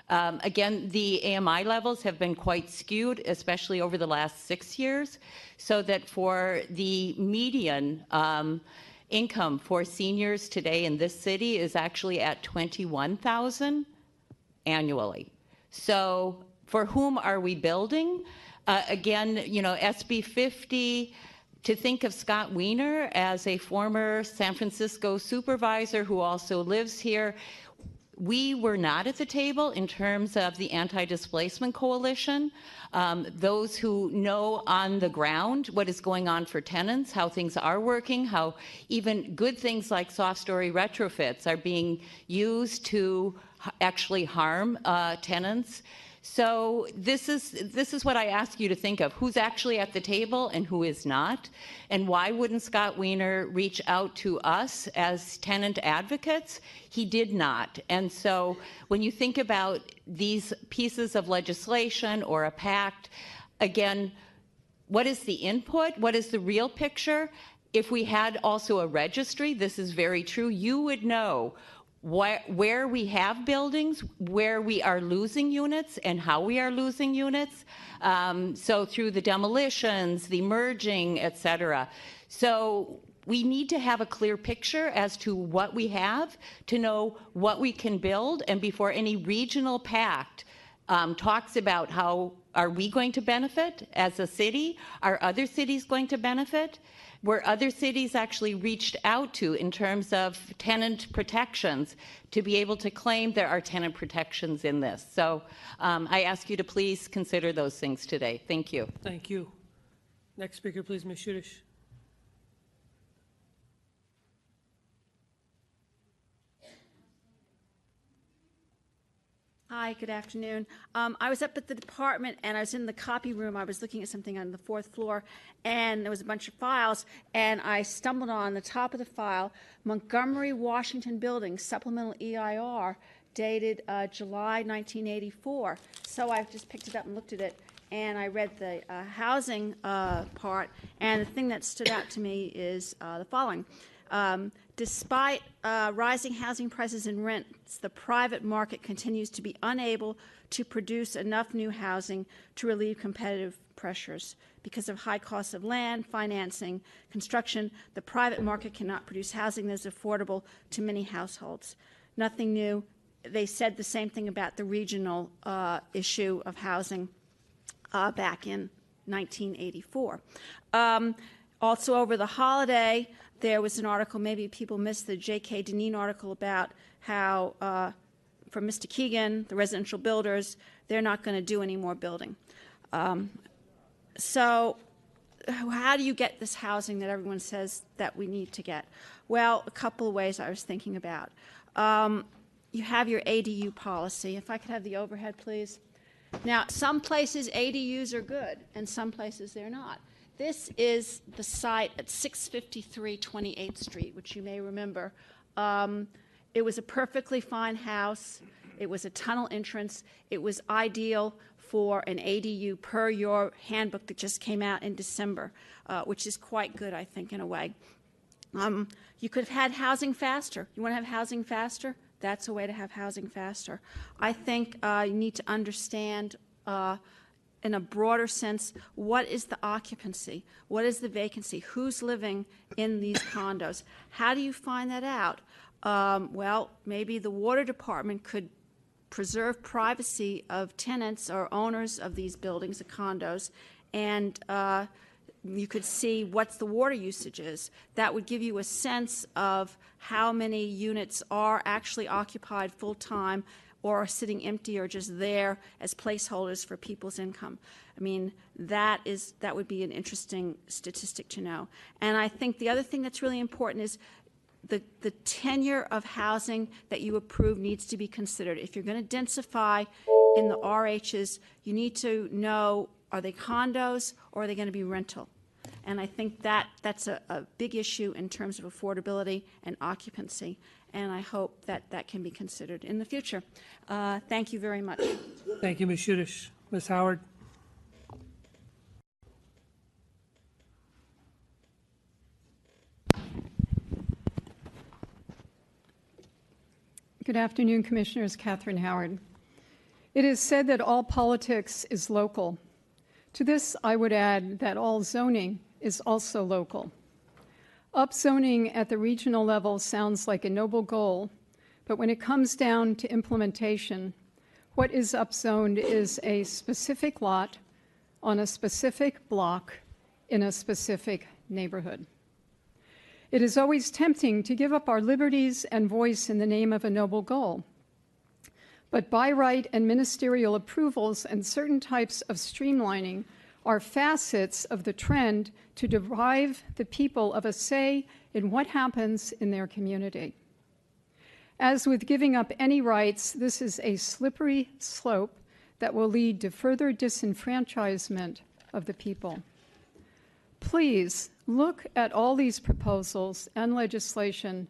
Again, the AMI levels have been quite skewed, especially over the last 6 years, so that for the median income for seniors today in this city is actually at $21,000 annually. So for whom are we building? Again, you know, SB50, to think of Scott Wiener as a former San Francisco supervisor who also lives here, we were not at the table in terms of the Anti-Displacement Coalition. Those who know on the ground what is going on for tenants, how things are working, how even good things like soft story retrofits are being used to actually harm tenants. So this is what I ask you to think of, who's actually at the table and who is not, and why wouldn't Scott Wiener reach out to us as tenant advocates? He did not. And so when you think about these pieces of legislation or a pact, again, what is the input? What is the real picture? If we had also a registry, this is very true, you would know where we have buildings, where we are losing units, and how we are losing units. So through the demolitions, the merging, et cetera. So we need to have a clear picture as to what we have, to know what we can build, and before any regional pact talks about how are we going to benefit as a city, are other cities going to benefit, were other cities actually reached out to in terms of tenant protections to be able to claim there are tenant protections in this. So I ask you to please consider those things today. Thank you. Thank you. Next speaker, please, Ms. Shudish. Hi, good afternoon. I was up at the department and I was in the copy room. I was looking at something on the 4th floor and there was a bunch of files and I stumbled on the top of the file, Montgomery Washington Building, Supplemental EIR, dated July 1984. So I just picked it up and looked at it and I read the housing part, and the thing that stood out to me is the following. Despite rising housing prices and rents, the private market continues to be unable to produce enough new housing to relieve competitive pressures. Because of high costs of land, financing, construction, the private market cannot produce housing that is affordable to many households. Nothing new. They said the same thing about the regional issue of housing back in 1984. Also over the holiday, there was an article, maybe people missed the J.K. Deneen article about how, from Mr. Keegan, the residential builders, they're not going to do any more building. So how do you get this housing that everyone says that we need to get? Well, a couple of ways I was thinking about. You have your ADU policy. If I could have the overhead, please. Now, some places ADUs are good, and some places they're not. This is the site at 653 28th Street, which you may remember. It was a perfectly fine house. It was a tunnel entrance. It was ideal for an ADU per your handbook that just came out in December, which is quite good, I think, in a way. You could have had housing faster. You want to have housing faster? That's a way to have housing faster. I think you need to understand in a broader sense, what is the occupancy? What is the vacancy? Who's living in these condos? How do you find that out? Well, maybe the water department could preserve privacy of tenants or owners of these buildings, the condos, and you could see what the water usage is. That would give you a sense of how many units are actually occupied full-time or are sitting empty or just there as placeholders for people's income. I mean, that would be an interesting statistic to know. And I think the other thing that's really important is the tenure of housing that you approve needs to be considered. If you're going to densify in the RHs, you need to know, are they condos or are they going to be rental? And I think that's a big issue in terms of affordability and occupancy. And I hope that can be considered in the future. Thank you very much. Thank you, Ms. Shudish. Ms. Howard. Good afternoon, Commissioners. Catherine Howard. It is said that all politics is local. To this, I would add that all zoning is also local. Upzoning at the regional level sounds like a noble goal, but when it comes down to implementation, what is upzoned is a specific lot on a specific block in a specific neighborhood. It is always tempting to give up our liberties and voice in the name of a noble goal. But by right and ministerial approvals and certain types of streamlining are facets of the trend to deprive the people of a say in what happens in their community. As with giving up any rights, this is a slippery slope that will lead to further disenfranchisement of the people. Please look at all these proposals and legislation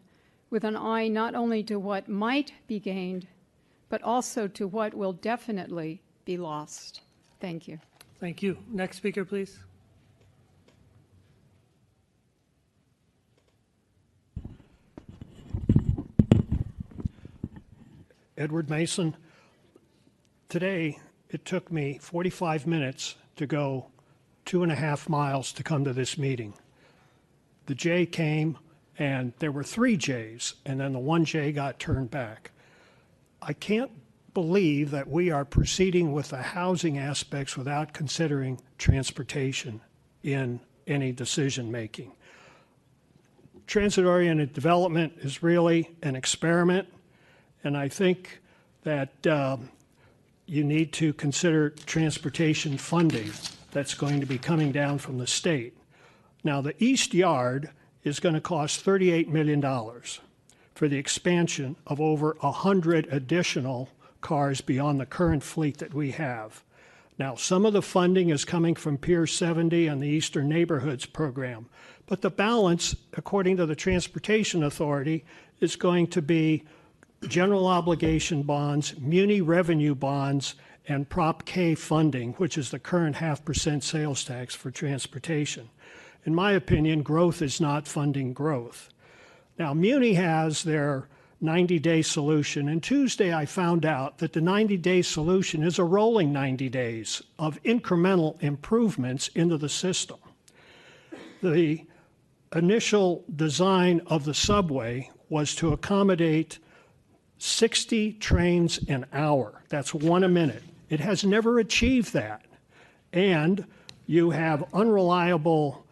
with an eye not only to what might be gained, but also to what will definitely be lost. Thank you. Thank you. Next speaker, please. Edward Mason. Today, it took me 45 minutes to go 2.5 miles to come to this meeting. The J came, and there were 3 Js, and then the 1 J got turned back. I can't believe that we are proceeding with the housing aspects without considering transportation in any decision making. Transit-oriented development is really an experiment, and I think that you need to consider transportation funding that's going to be coming down from the state. Now, the East Yard is going to cost $38 million for the expansion of over 100 additional cars beyond the current fleet that we have. Now, some of the funding is coming from Pier 70 and the Eastern Neighborhoods program, but the balance, according to the Transportation Authority, is going to be general obligation bonds, muni revenue bonds, and Prop K funding, which is the current 0.5% sales tax for transportation. In my opinion, growth is not funding growth. Now, Muni has their 90-day solution, and Tuesday I found out that the 90-day solution is a rolling 90 days of incremental improvements into the system. The initial design of the subway was to accommodate 60 trains an hour. That's 1 a minute. It has never achieved that. And you have unreliable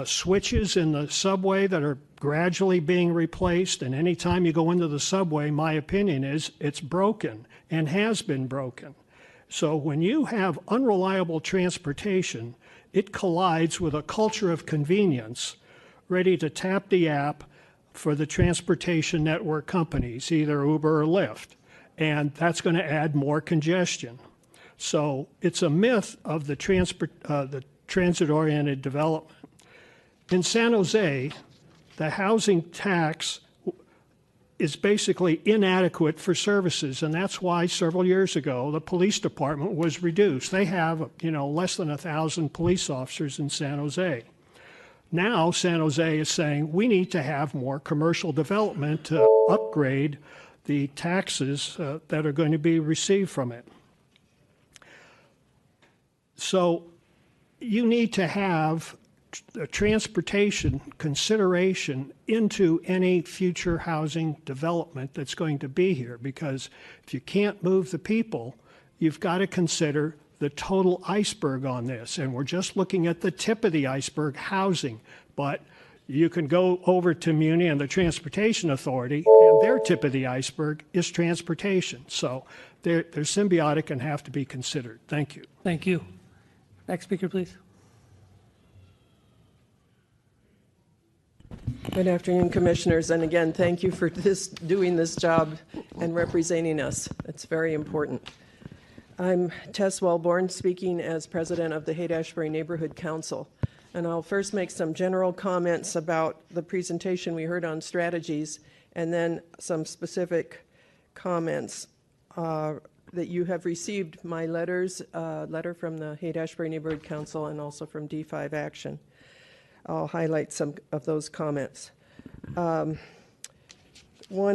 switches in the subway that are gradually being replaced, and anytime you go into the subway, my opinion is it's broken and has been broken. So when you have unreliable transportation, it collides with a culture of convenience ready to tap the app for the transportation network companies, either Uber or Lyft, and that's going to add more congestion. So it's a myth of the transit-oriented development. In San Jose, the housing tax is basically inadequate for services, and that's why several years ago the police department was reduced. They have, less than 1,000 police officers in San Jose. Now San Jose is saying we need to have more commercial development to upgrade the taxes that are going to be received from it. So you need to have transportation consideration into any future housing development that's going to be here, because if you can't move the people, you've got to consider the total iceberg on this. And we're just looking at the tip of the iceberg, housing. But you can go over to Muni and the Transportation Authority, and their tip of the iceberg is transportation. So they're symbiotic and have to be considered. Thank you. Thank you. Next speaker, please. Good afternoon, Commissioners, and again, thank you for doing this job and representing us. It's very important. I'm Tess Wellborn, speaking as president of the Haight-Ashbury Neighborhood Council, and I'll first make some general comments about the presentation we heard on strategies, and then some specific comments that you have received my letter from the Haight-Ashbury Neighborhood Council and also from D5 Action. I'll highlight some of those comments. One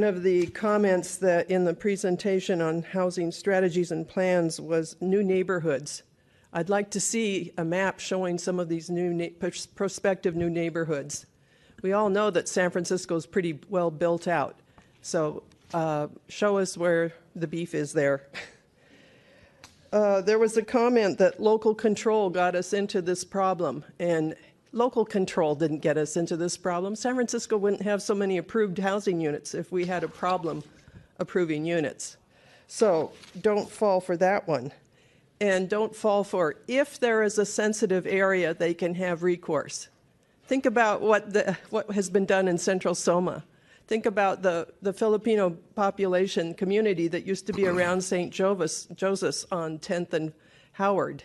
of the comments that in the presentation on housing strategies and plans was new neighborhoods. I'd like to see a map showing some of these new prospective new neighborhoods. We all know that San Francisco is pretty well built out, so show us where the beef is there. There was a comment that local control got us into this problem, and local control didn't get us into this problem. San Francisco wouldn't have so many approved housing units if we had a problem approving units. So don't fall for that one. And don't fall for, if there is a sensitive area, they can have recourse. Think about what has been done in Central Soma. Think about the Filipino population community that used to be around St. Joseph's on 10th and Howard.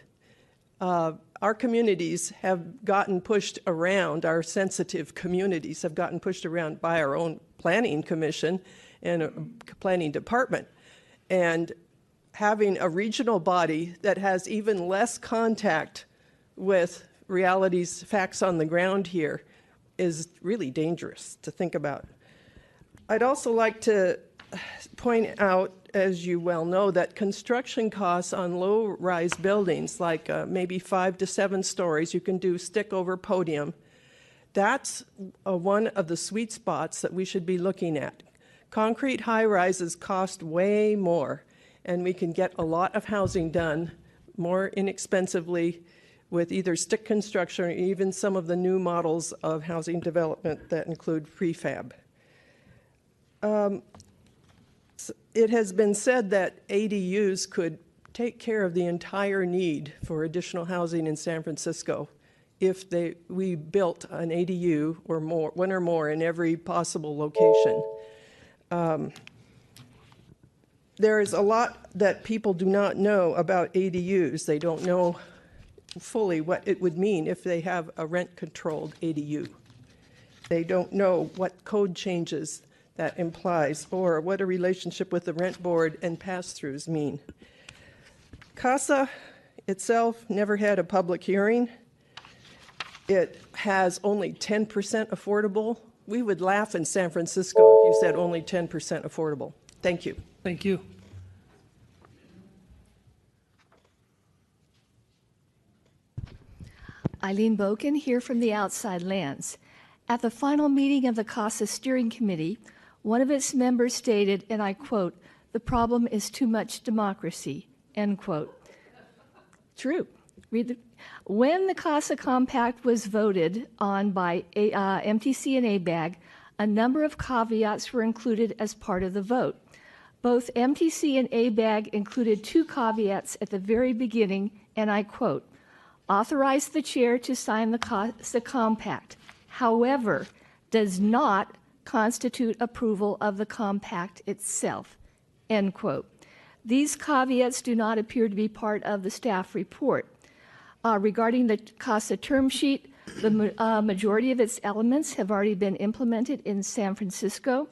Our communities have gotten pushed around, our sensitive communities have gotten pushed around by our own planning commission and a planning department. And having a regional body that has even less contact with realities, facts on the ground here is really dangerous to think about. I'd also like to point out, as you well know, that construction costs on low-rise buildings, like maybe 5 to 7 stories, you can do stick over podium. That's one of the sweet spots that we should be looking at. Concrete high-rises cost way more, and we can get a lot of housing done more inexpensively with either stick construction or even some of the new models of housing development that include prefab. It has been said that ADUs could take care of the entire need for additional housing in San Francisco if we built an ADU or more, one or more in every possible location. There is a lot that people do not know about ADUs. They don't know fully what it would mean if they have a rent-controlled ADU. They don't know what code changes that implies, or what a relationship with the rent board and pass-throughs mean. CASA itself never had a public hearing. It has only 10% affordable. We would laugh in San Francisco if you said only 10% affordable. Thank you. Thank you. Eileen Boken here from the Outside Lands. At the final meeting of the CASA Steering Committee, one of its members stated, and I quote, "The problem is too much democracy," end quote. True. When the CASA Compact was voted on by MTC and ABAG, a number of caveats were included as part of the vote. Both MTC and ABAG included 2 caveats at the very beginning, and I quote, "Authorize the chair to sign the CASA Compact, however, does not constitute approval of the compact itself," end quote. These caveats do not appear to be part of the staff report. Regarding the CASA term sheet, the majority of its elements have already been implemented in San Francisco.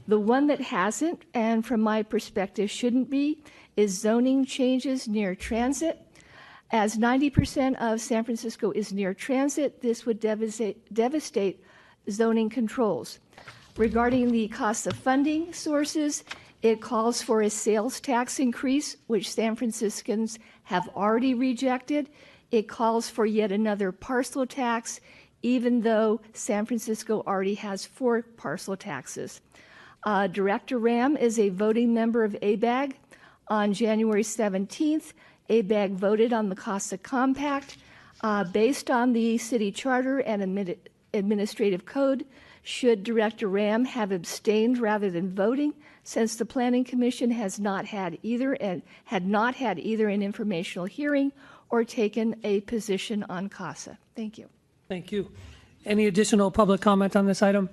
The one that hasn't, and from my perspective shouldn't be, is zoning changes near transit. As 90% of San Francisco is near transit, this would devastate zoning controls. Regarding the CASA funding sources, it calls for a sales tax increase, which San Franciscans have already rejected. It calls for yet another parcel tax, even though San Francisco already has 4 parcel taxes. Director Ram is a voting member of ABAG. On January 17th, ABAG voted on the CASA Compact. Based on the city charter and administrative code, should Director Ram have abstained rather than voting, since the Planning Commission has not had either and had not had either an informational hearing or taken a position on CASA? Thank you. Thank you. Any additional public comment on this item?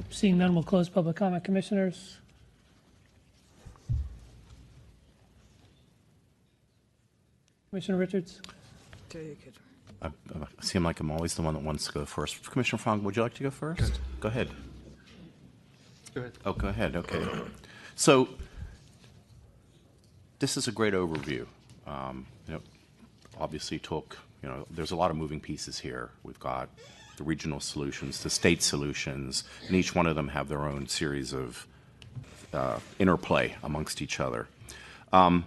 Seeing none, we'll close public comment. Commissioners? Commissioner Richards? I seem like I'm always the one that wants to go first. Commissioner Fong, would you like to go first? Go ahead. Go ahead. Oh, go ahead. Okay. So this is a great overview. Obviously there's a lot of moving pieces here. We've got the regional solutions, the state solutions, and each one of them have their own series of interplay amongst each other. I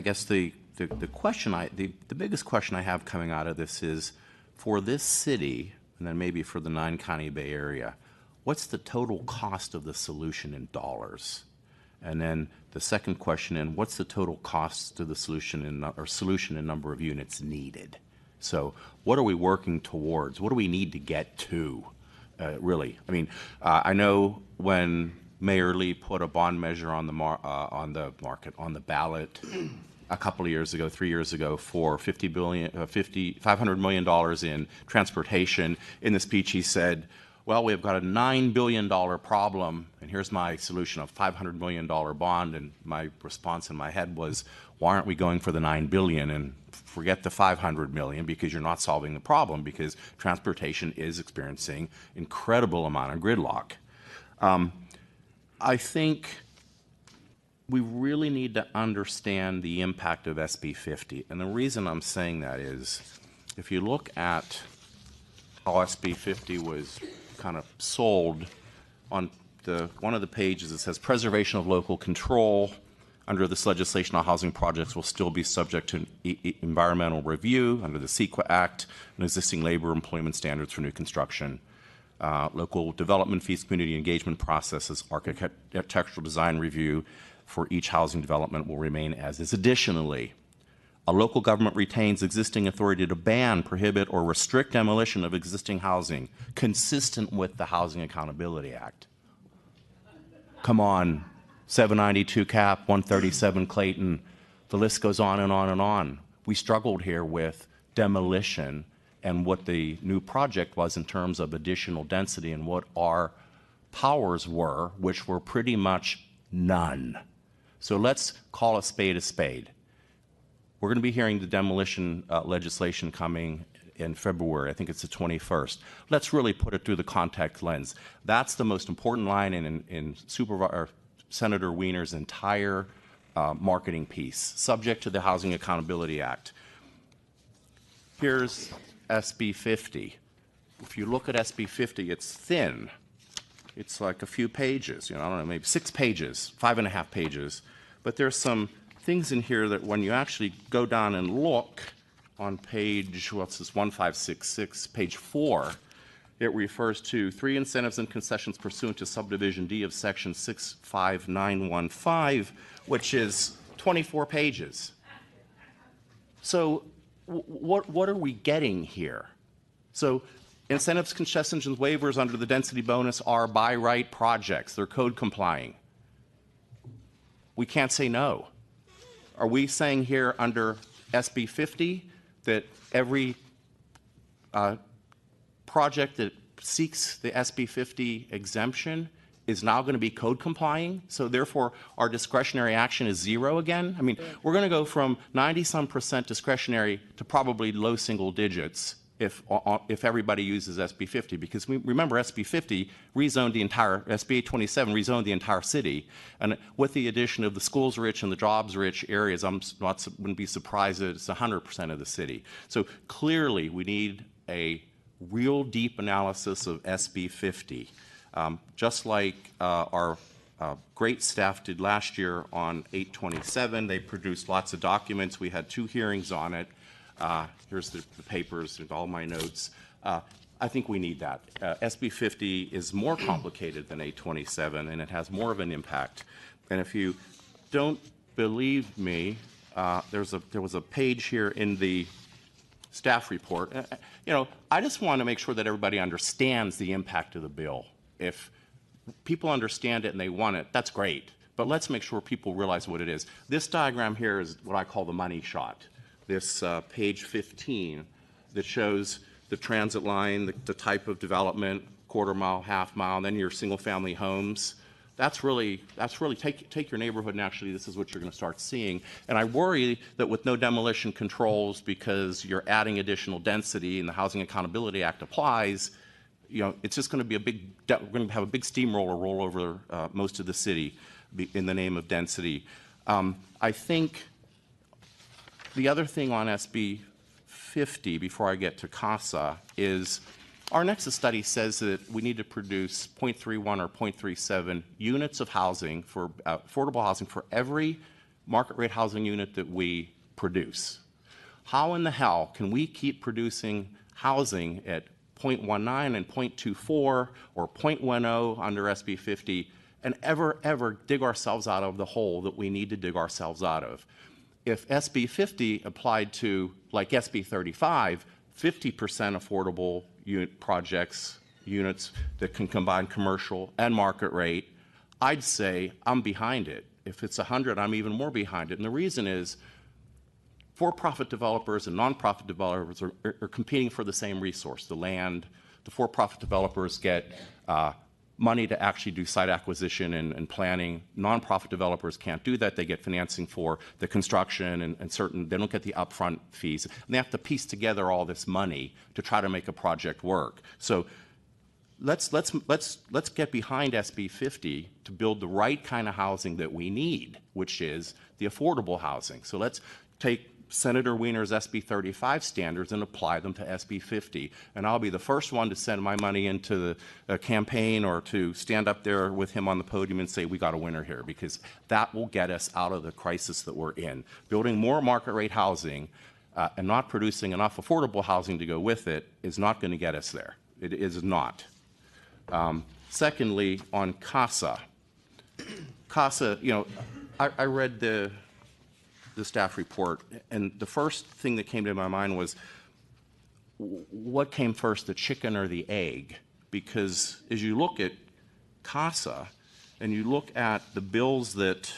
guess the biggest question I have coming out of this is, for this city, and then maybe for the 9-county Bay Area, what's the total cost of the solution in dollars? And then the second question, and what's the total cost to the solution in number of units needed? So what are we working towards? What do we need to get to, really? I mean, I know when Mayor Lee put a bond measure on the ballot a couple of years ago, 3 years ago, for $500 million in transportation. In the speech, he said, well, we've got a $9 billion problem, and here's my solution of $500 million bond. And my response in my head was, why aren't we going for the $9 billion and forget the $500 million, because you're not solving the problem, because transportation is experiencing incredible amount of gridlock. I think we really need to understand the impact of SB50. And the reason I'm saying that is, if you look at how SB50 was kind of sold, on one of the pages it says preservation of local control under this legislation, all housing projects will still be subject to environmental review under the CEQA Act and existing labor employment standards for new construction. Local development fees, community engagement processes, architectural design review for each housing development will remain as is. Additionally, a local government retains existing authority to ban, prohibit, or restrict demolition of existing housing consistent with the Housing Accountability Act. Come on, 792 Cap, 137 Clayton, the list goes on and on and on. We struggled here with demolition and what the new project was in terms of additional density and what our powers were, which were pretty much none. So let's call a spade a spade. We're going to be hearing the demolition legislation coming in February. I think it's the 21st. Let's really put it through the context lens. That's the most important line in Senator Wiener's entire marketing piece, subject to the Housing Accountability Act. Here's SB50. If you look at SB50, it's thin. It's like a few pages, I don't know, maybe 6 pages, 5.5 pages. But there's some things in here that when you actually go down and look on page, what's this, 1566, page 4, it refers to 3 incentives and concessions pursuant to subdivision D of section 65915, which is 24 pages. So what are we getting here? So incentives, concessions, and waivers under the density bonus are by right projects. They're code complying. We can't say no. Are we saying here under SB50 that every project that seeks the SB50 exemption is now going to be code complying? So therefore, our discretionary action is 0 again? I mean, we're going to go from 90-some% discretionary to probably low single digits if everybody uses SB50, because remember SB50 rezoned the entire, SB27 rezoned the entire city, and with the addition of the schools rich and the jobs rich areas, wouldn't be surprised that it's 100% of the city. So clearly we need a real deep analysis of SB50, just like our great staff did last year on 827. They produced lots of documents. We had 2 hearings on it. Here's the papers and all my notes. I think we need that. SB50 is more complicated than 827, and it has more of an impact. And if you don't believe me, there was a page here in the staff report. I just want to make sure that everybody understands the impact of the bill. If people understand it and they want it, that's great. But let's make sure people realize what it is. This diagram here is what I call the money shot. This page 15 that shows the transit line, the type of development, quarter mile, half mile, and then your single family homes. That's really take your neighborhood, and actually this is what you're going to start seeing. And I worry that with no demolition controls, because you're adding additional density and the Housing Accountability Act applies, it's just going to be we're going to have a big steamroller roll over most of the city in the name of density. I think the other thing on SB 50, before I get to CASA, is our Nexus study says that we need to produce 0.31 or 0.37 units of housing for affordable housing for every market rate housing unit that we produce. How in the hell can we keep producing housing at 0.19 and 0.24 or 0.10 under SB 50 and ever dig ourselves out of the hole that we need to dig ourselves out of? If SB 50 applied to, like SB 35, 50% affordable units that can combine commercial and market rate, I'd say I'm behind it. If it's 100, I'm even more behind it. And the reason is for-profit developers and nonprofit developers are competing for the same resource, the land. The for-profit developers get money to actually do site acquisition and planning. Nonprofit developers can't do that. They get financing for the construction and they don't get the upfront fees. And they have to piece together all this money to try to make a project work. So let's get behind SB 50 to build the right kind of housing that we need, which is the affordable housing. So let's take Senator Wiener's SB 35 standards and apply them to SB 50. And I'll be the first one to send my money into the campaign or to stand up there with him on the podium and say, we got a winner here, because that will get us out of the crisis that we're in. Building more market rate housing and not producing enough affordable housing to go with it is not going to get us there. It is not. Secondly, on CASA. CASA, I read the staff report, and the first thing that came to my mind was, what came first, the chicken or the egg? Because as you look at CASA and you look at the bills that,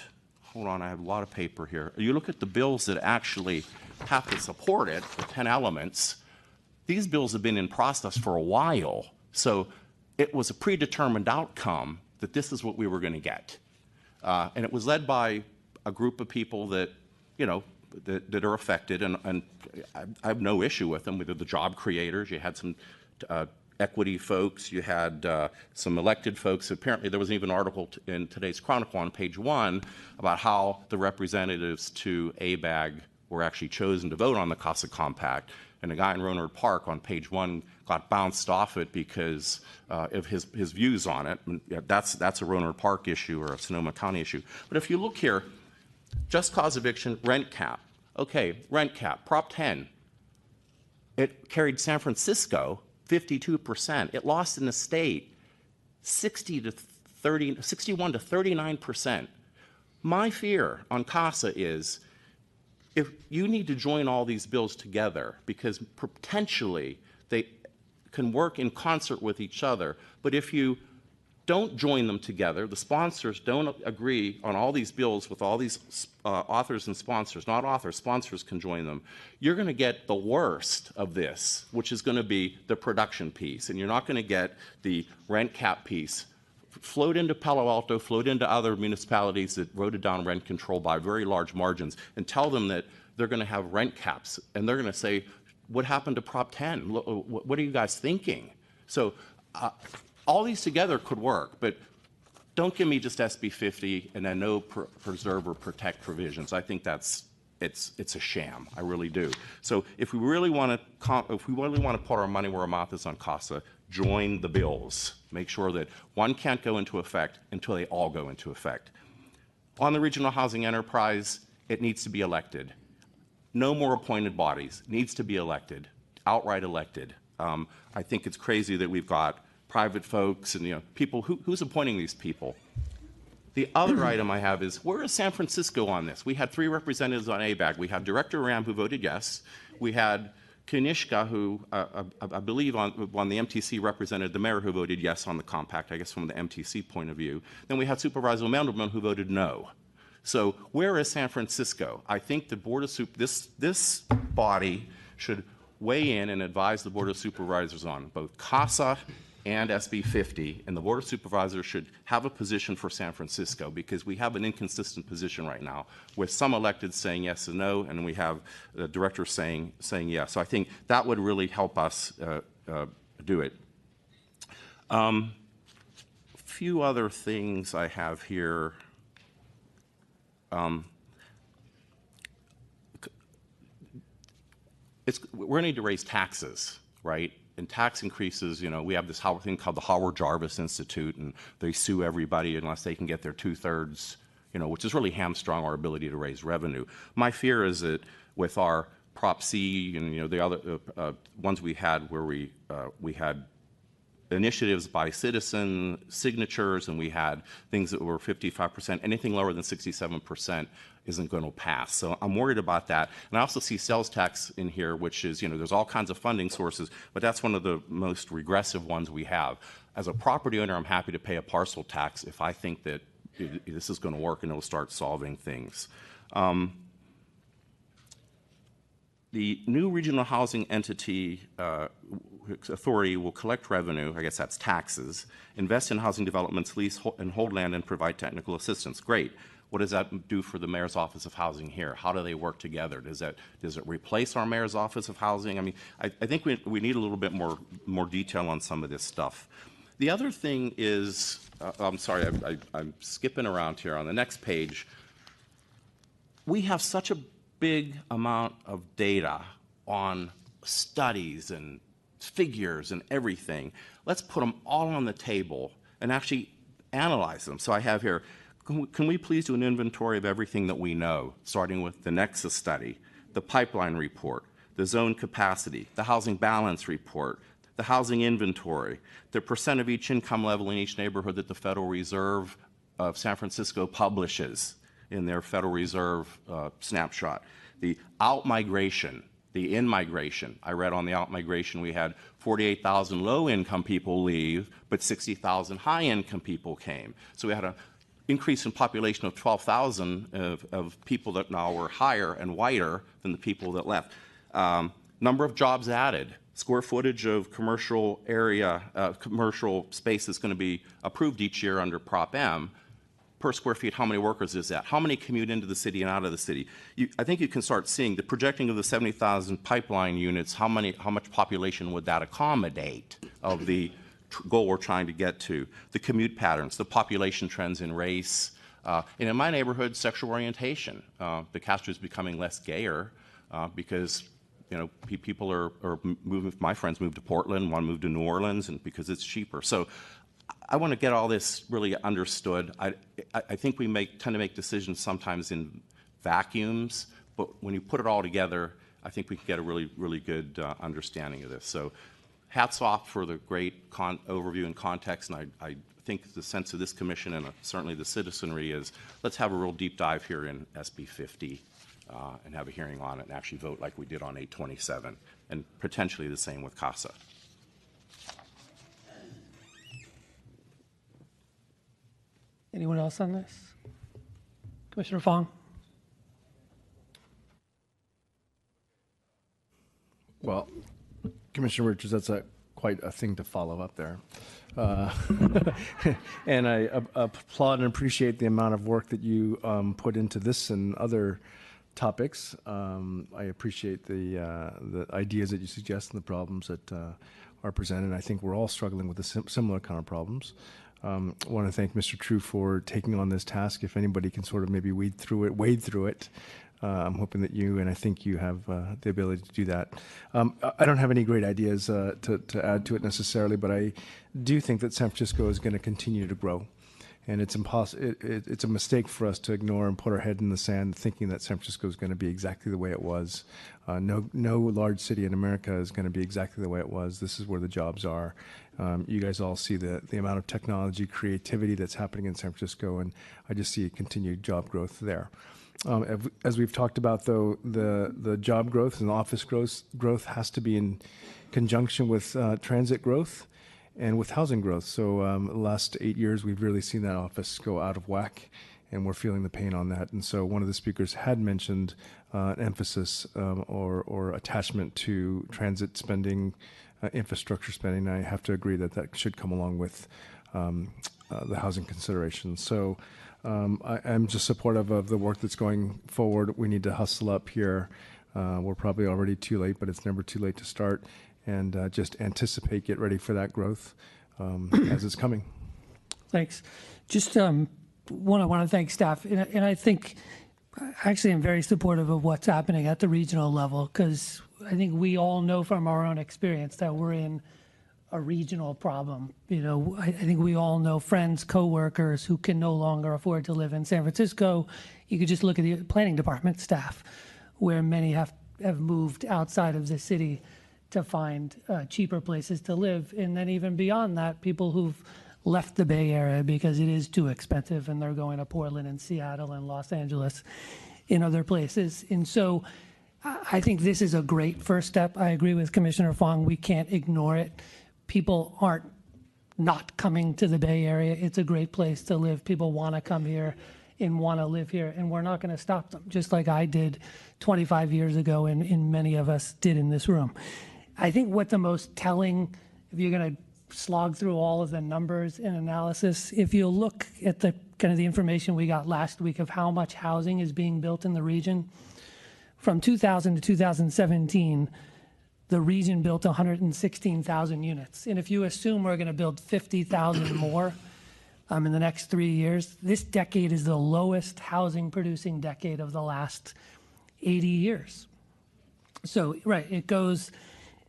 hold on, I have a lot of paper here. You look at the bills that actually have to support it, the 10 elements, these bills have been in process for a while. So it was a predetermined outcome that this is what we were going to get. And it was led by a group of people that that are affected, and I have no issue with them. They're the job creators. You had some equity folks. You had some elected folks. Apparently, there was even an article in today's Chronicle on page 1 about how the representatives to ABAG were actually chosen to vote on the CASA Compact. And a guy in Rohnert Park on page 1 got bounced off it because of his views on it. And that's a Rohnert Park issue or a Sonoma County issue. But if you look here, just cause eviction, rent cap. Okay, rent cap, Prop 10. It carried San Francisco 52%. It lost in the state 61 to 39%. My fear on CASA is if you need to join all these bills together because potentially they can work in concert with each other, but if you don't join them together, the sponsors don't agree on all these bills with all these authors and sponsors, not authors, sponsors can join them, you're going to get the worst of this, which is going to be the production piece, and you're not going to get the rent cap piece. Flowed into Palo Alto, flowed into other municipalities that voted down rent control by very large margins, and tell them that they're going to have rent caps, and they're going to say, what happened to Prop 10? What are you guys thinking? So all these together could work, but don't give me just SB50 and then no preserve or protect provisions. I think it's a sham. I really do. So if we really want to put our money where our mouth is on CASA, join the bills. Make sure that one can't go into effect until they all go into effect. On the regional housing enterprise, it needs to be elected. No more appointed bodies. It needs to be elected, outright elected. I think it's crazy that we've got private folks and people. Who's appointing these people? The other item I have is, where is San Francisco on this? We had 3 representatives on ABAG. We had Director Ram, who voted yes. We had Kanishka, who I believe on the MTC represented the mayor, who voted yes on the compact, I guess from the MTC point of view. Then we had Supervisor Mandelman, who voted no. So where is San Francisco? I think the Board of this body should weigh in and advise the Board of Supervisors on both CASA and SB50, and the Board of Supervisors should have a position for San Francisco, because we have an inconsistent position right now with some electeds saying yes and no, and we have the director saying yes. So I think that would really help us do it. A few other things I have here. We're going to need to raise taxes, right? And tax increases, we have this thing called the Howard Jarvis Institute, and they sue everybody unless they can get their 2/3, which is really hamstrung our ability to raise revenue. My fear is that with our Prop C and the other ones we had, where we had initiatives by citizen signatures, and we had things that were 55%, anything lower than 67% isn't going to pass. So I'm worried about that. And I also see sales tax in here, which is, there's all kinds of funding sources, but that's one of the most regressive ones we have. As a property owner, I'm happy to pay a parcel tax if I think that this is going to work and it'll start solving things. The new regional housing entity authority will collect revenue, I guess that's taxes, invest in housing developments, lease and hold land, and provide technical assistance. Great. What does that do for the Mayor's Office of Housing here? How do they work together? Does it replace our Mayor's Office of Housing? I mean, I think we need a little bit more detail on some of this stuff. The other thing is, I'm sorry, I'm skipping around here. On the next page, we have such a big amount of data on studies and figures and everything. Let's put them all on the table and actually analyze them. So I have here, can we please do an inventory of everything that we know, starting with the Nexus study, the pipeline report, the zone capacity, the housing balance report, the housing inventory, the percent of each income level in each neighborhood that the Federal Reserve of San Francisco publishes in their Federal Reserve snapshot, the out-migration, the in-migration. I read on the out-migration we had 48,000 low-income people leave, but 60,000 high-income people came. So we had an increase in population of 12,000 of people that now were higher and whiter than the people that left. Number of jobs added, square footage of commercial area, commercial space is going to be approved each year under Prop M. Per square feet, how many workers is that? How many commute into the city and out of the city? I think you can start seeing the projecting of the 70,000 pipeline units, how much population would that accommodate of the goal we're trying to get to? The commute patterns, the population trends in race, and in my neighborhood, sexual orientation. The Castro is becoming less gayer because people are moving. My friends moved to Portland, one moved to New Orleans, and because it's cheaper. So I want to get all this really understood. I think we tend to make decisions sometimes in vacuums, but when you put it all together, I think we can get a really, really good understanding of this. So hats off for the great overview and context, and I think the sense of this commission and certainly the citizenry is, let's have a real deep dive here in SB50 and have a hearing on it and actually vote like we did on 827, and potentially the same with CASA. Anyone else on this? Commissioner Fong? Well, Commissioner Richards, that's quite a thing to follow up there. And I applaud and appreciate the amount of work that you put into this and other topics. I appreciate the ideas that you suggest and the problems that are presented. I think we're all struggling with similar kind of problems. I want to thank Mr. True for taking on this task. If anybody can sort of maybe wade through it, I'm hoping that you, and I think you have the ability to do that. I don't have any great ideas to add to it necessarily, but I do think that San Francisco is going to continue to grow. And it's a mistake for us to ignore and put our head in the sand thinking that San Francisco is going to be exactly the way it was. No large city in America is going to be exactly the way it was. This is where the jobs are. You guys all see the amount of technology, creativity that's happening in San Francisco, and I just see continued job growth there. As we've talked about, though, the job growth and office growth has to be in conjunction with transit growth and with housing growth. So the last 8 years, we've really seen that office go out of whack, and we're feeling the pain on that. And so one of the speakers had mentioned an emphasis or attachment to transit spending, infrastructure spending. I have to agree that should come along with the housing considerations. So I'm just supportive of the work that's going forward. We need to hustle up here. We're probably already too late, but it's never too late to start. And just anticipate, get ready for that growth as it's coming. Thanks. Just I want to thank staff, and I think actually I'm very supportive of what's happening at the regional level, because I think we all know from our own experience that we're in a regional problem. You know, I think we all know friends, coworkers who can no longer afford to live in San Francisco. You could just look at the planning department staff, where many have moved outside of the city to find cheaper places to live. And then even beyond that, people who've left the Bay Area because it is too expensive, and they're going to Portland and Seattle and Los Angeles and other places. And so I think this is a great first step. I agree with Commissioner Fong. We can't ignore it. People aren't not coming to the Bay Area. It's a great place to live. People want to come here and want to live here, and we're not going to stop them, just like I did 25 years ago and many of us did in this room. I think what the most telling, if you're going to slog through all of the numbers and analysis, if you look at the kind of the information we got last week of how much housing is being built in the region, from 2000 to 2017, the region built 116,000 units. And if you assume we're going to build 50,000 more in the next 3 years, this decade is the lowest housing producing decade of the last 80 years. So, right, it goes,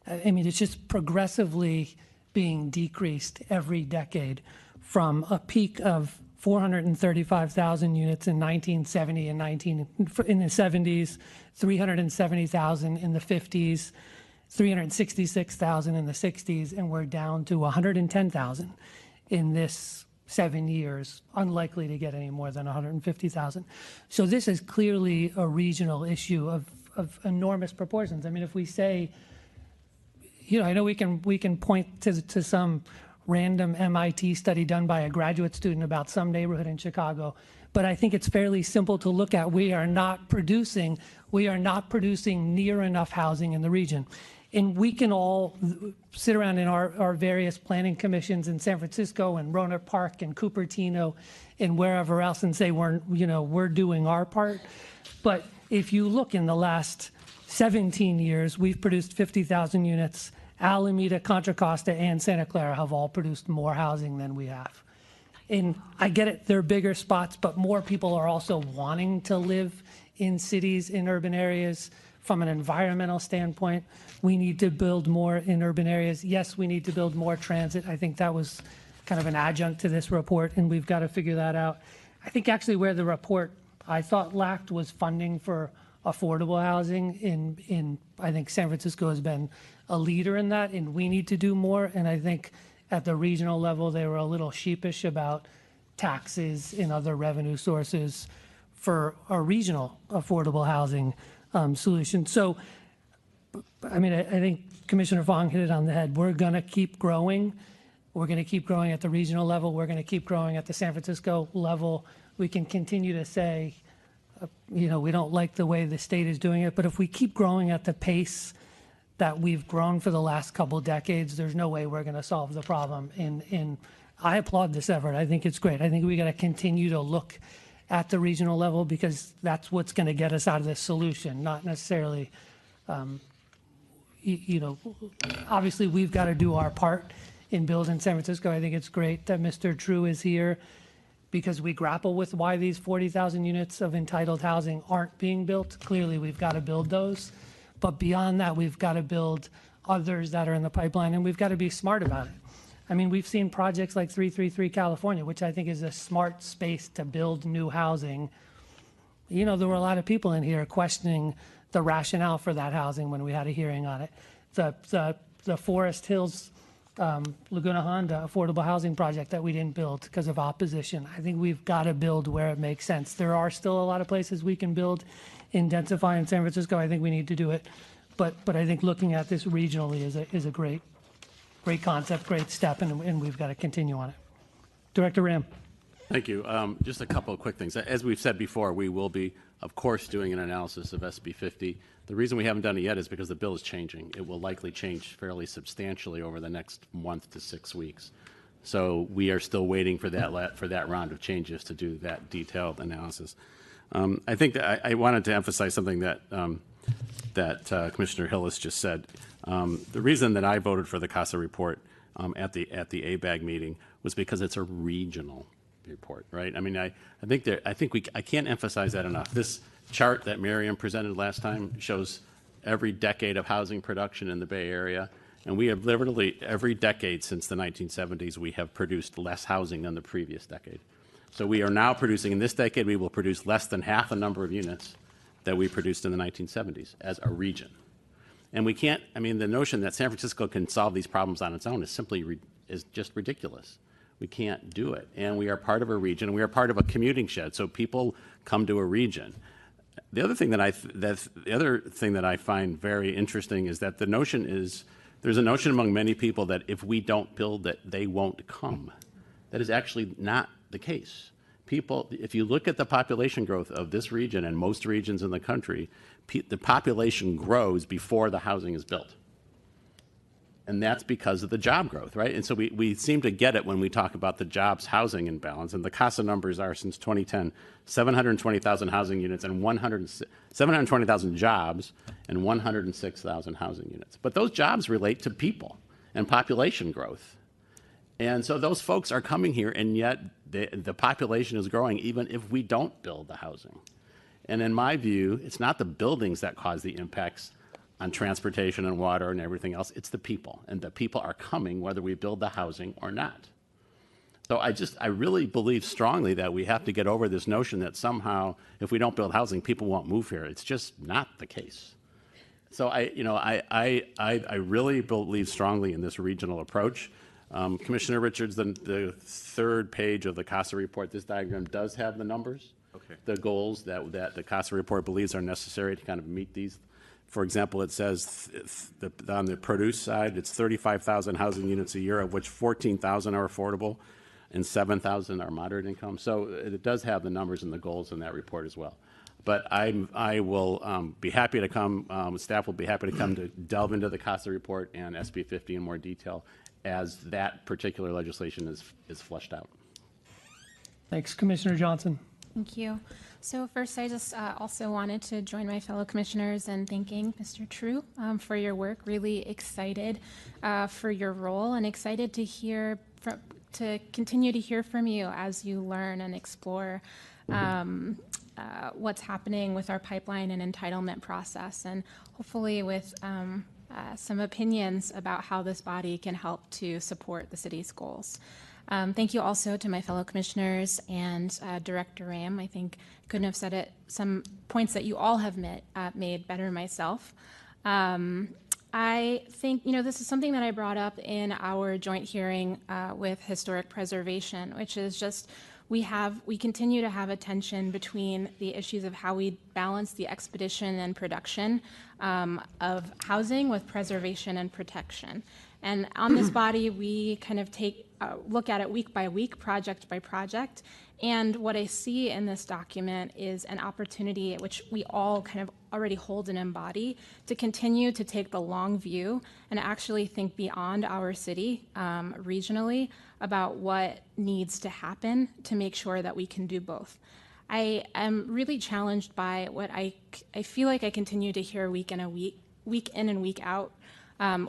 I mean, it's just progressively being decreased every decade, from a peak of 435,000 units in 1970 and in the 70s, 370,000 in the 50s, 366,000 in the 60s, and we're down to 110,000 in this 7 years, unlikely to get any more than 150,000. So this is clearly a regional issue of enormous proportions. I mean, if we say, you know, I know we can point to some random MIT study done by a graduate student about some neighborhood in Chicago, but I think it's fairly simple to look at. We are not producing near enough housing in the region. And we can all sit around in our various planning commissions in San Francisco and Rohnert Park and Cupertino and wherever else and say we're doing our part. But if you look in the last 17 years, we've produced 50,000 units. Alameda, Contra Costa, and Santa Clara have all produced more housing than we have. And I get it, they're bigger spots, but more people are also wanting to live in cities, in urban areas. From an environmental standpoint, we need to build more in urban areas. Yes, we need to build more transit. I think that was kind of an adjunct to this report, and we've got to figure that out. I think actually where the report I thought lacked was funding for affordable housing. I think San Francisco has been a leader in that, and we need to do more. And I think at the regional level, they were a little sheepish about taxes and other revenue sources for a regional affordable housing solution. So, I mean, I think Commissioner Fong hit it on the head. We're going to keep growing. We're going to keep growing at the regional level. We're going to keep growing at the San Francisco level. We can continue to say, we don't like the way the state is doing it, but if we keep growing at the pace that we've grown for the last couple of decades, there's no way we're going to solve the problem. And I applaud this effort. I think it's great. I think we got to continue to look at the regional level, because that's what's going to get us out of this solution, not necessarily, obviously we've got to do our part in building San Francisco. I think it's great that Mr. True is here, because we grapple with why these 40,000 units of entitled housing aren't being built. Clearly, we've got to build those. But beyond that, we've got to build others that are in the pipeline, and we've got to be smart about it. I mean, we've seen projects like 333 California, which I think is a smart space to build new housing. There were a lot of people in here questioning the rationale for that housing when we had a hearing on it. The Forest Hills Laguna Honda affordable housing project that we didn't build because of opposition. I think we've got to build where it makes sense. There are still a lot of places we can build in densify in San Francisco. I think we need to do it. But I think looking at this regionally is a great concept, great step, and we've got to continue on it. Director Ram. Thank you. Just a couple of quick things. As we've said before, we will be, of course, doing an analysis of SB50. The reason we haven't done it yet is because the bill is changing. It will likely change fairly substantially over the next month to 6 weeks. So we are still waiting for that round of changes to do that detailed analysis. I think that I wanted to emphasize something that Commissioner Hillis just said. The reason that I voted for the CASA report at the ABAG meeting was because it's a regional report, right? I mean, I can't emphasize that enough. This chart that Miriam presented last time shows every decade of housing production in the Bay Area, and we have literally every decade since the 1970s we have produced less housing than the previous decade. So we are now producing, in this decade, we will produce less than half the number of units that we produced in the 1970s as a region. And we can't, I mean, the notion that San Francisco can solve these problems on its own is just ridiculous. We can't do it. And we are part of a region, we are part of a commuting shed, so people come to a region. The other thing that I find very interesting is that there's a notion among many people that if we don't build it, they won't come. That is actually not the case. People, if you look at the population growth of this region and most regions in the country, the population grows before the housing is built. And that's because of the job growth, right? And so we seem to get it when we talk about the jobs housing imbalance. And the CASA numbers are, since 2010, 720,000 housing units and 720,000 jobs and 106,000 housing units. But those jobs relate to people and population growth. And so those folks are coming here, and yet the population is growing even if we don't build the housing. And in my view, it's not the buildings that cause the impacts on transportation and water and everything else. It's the people, and the people are coming whether we build the housing or not. So I really believe strongly that we have to get over this notion that somehow if we don't build housing, people won't move here. It's just not the case. So I really believe strongly in this regional approach. Commissioner Richards, the third page of the CASA report, this diagram does have the numbers, the goals that the CASA report believes are necessary to kind of meet these. For example, it says on the produce side, it's 35,000 housing units a year, of which 14,000 are affordable and 7,000 are moderate income. So it does have the numbers and the goals in that report as well. But I will be happy to come, staff will be happy to come to delve into the CASA report and SB50 in more detail as that particular legislation is fleshed out. Thanks. Commissioner Johnson. Thank you. So first, I just also wanted to join my fellow commissioners in thanking Mr. True for your work. Really excited for your role, and excited to to continue to hear from you as you learn and explore what's happening with our pipeline and entitlement process, and hopefully with some opinions about how this body can help to support the city's goals. Thank you also to my fellow commissioners and Director Ram. I think I couldn't have said it, some points that you all have made better myself. I think, this is something that I brought up in our joint hearing with Historic Preservation, which is just we continue to have a tension between the issues of how we balance the expedition and production of housing with preservation and protection. And on this body, we kind of look at it week by week, project by project. And what I see in this document is an opportunity which we all kind of already hold and embody to continue to take the long view and actually think beyond our city regionally about what needs to happen to make sure that we can do both. I am really challenged by what I feel like I continue to hear week in and week out,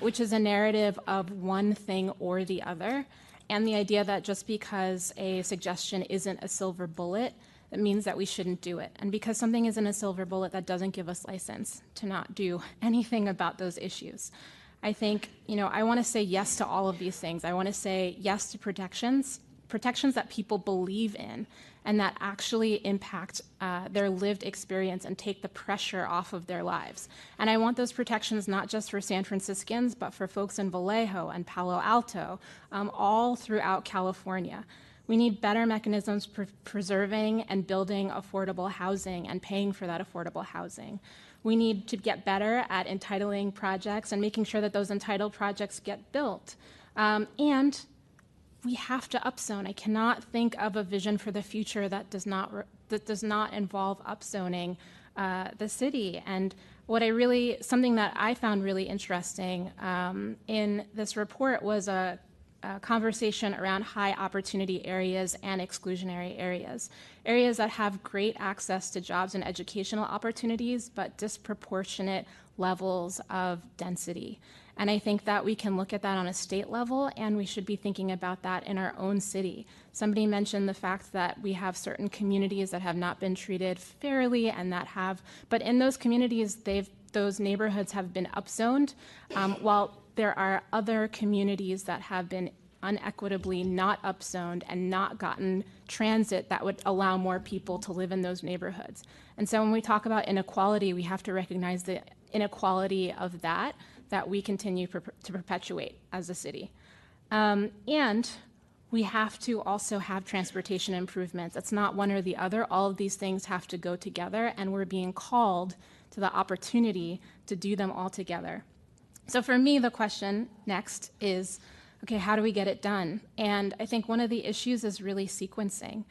which is a narrative of one thing or the other, and the idea that just because a suggestion isn't a silver bullet, that means that we shouldn't do it. And because something isn't a silver bullet, that doesn't give us license to not do anything about those issues. I think, I want to say yes to all of these things. I want to say yes to protections that people believe in and that actually impact their lived experience and take the pressure off of their lives. And I want those protections not just for San Franciscans, but for folks in Vallejo and Palo Alto, all throughout California. We need better mechanisms for preserving and building affordable housing and paying for that affordable housing. We need to get better at entitling projects and making sure that those entitled projects get built. And we have to upzone. I cannot think of a vision for the future that does not involve upzoning the city. And something that I found really interesting in this report was a conversation around high opportunity areas and exclusionary areas that have great access to jobs and educational opportunities, but disproportionate levels of density. And I think that we can look at that on a state level, and we should be thinking about that in our own city. Somebody mentioned the fact that we have certain communities that have not been treated fairly but in those communities, those neighborhoods have been upzoned, while there are other communities that have been unequitably not upzoned and not gotten transit that would allow more people to live in those neighborhoods. And so when we talk about inequality, we have to recognize the inequality of that we continue to perpetuate as a city. And we have to also have transportation improvements. It's not one or the other. All of these things have to go together, and we're being called to the opportunity to do them all together. So for me, the question next is, okay, how do we get it done? And I think one of the issues is really sequencing.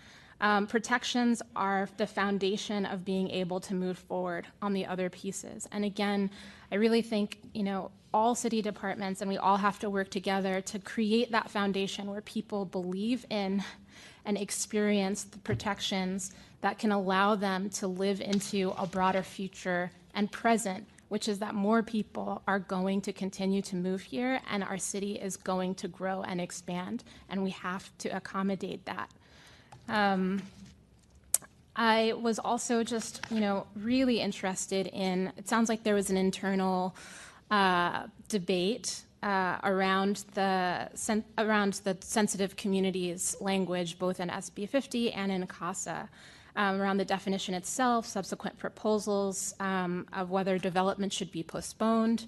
Protections are the foundation of being able to move forward on the other pieces. And again, I really think, all city departments and we all have to work together to create that foundation where people believe in and experience the protections that can allow them to live into a broader future and present, which is that more people are going to continue to move here and our city is going to grow and expand, and we have to accommodate that. I was also just, really interested in, it sounds like there was an internal debate around the sensitive communities language, both in SB50 and in CASA, around the definition itself, subsequent proposals of whether development should be postponed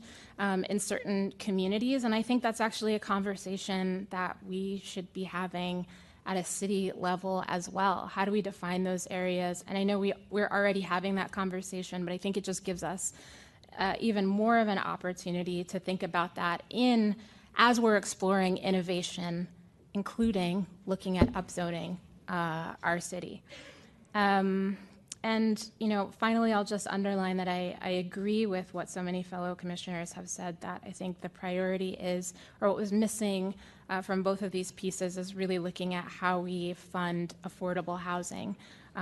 in certain communities. And I think that's actually a conversation that we should be having at a city level as well. How do we define those areas? And I know we're already having that conversation, but I think it just gives us even more of an opportunity to think about that as we're exploring innovation, including looking at upzoning our city. And, finally, I'll just underline that I agree with what so many fellow commissioners have said, that I think the priority is, or what was missing from both of these pieces is really looking at how we fund affordable housing,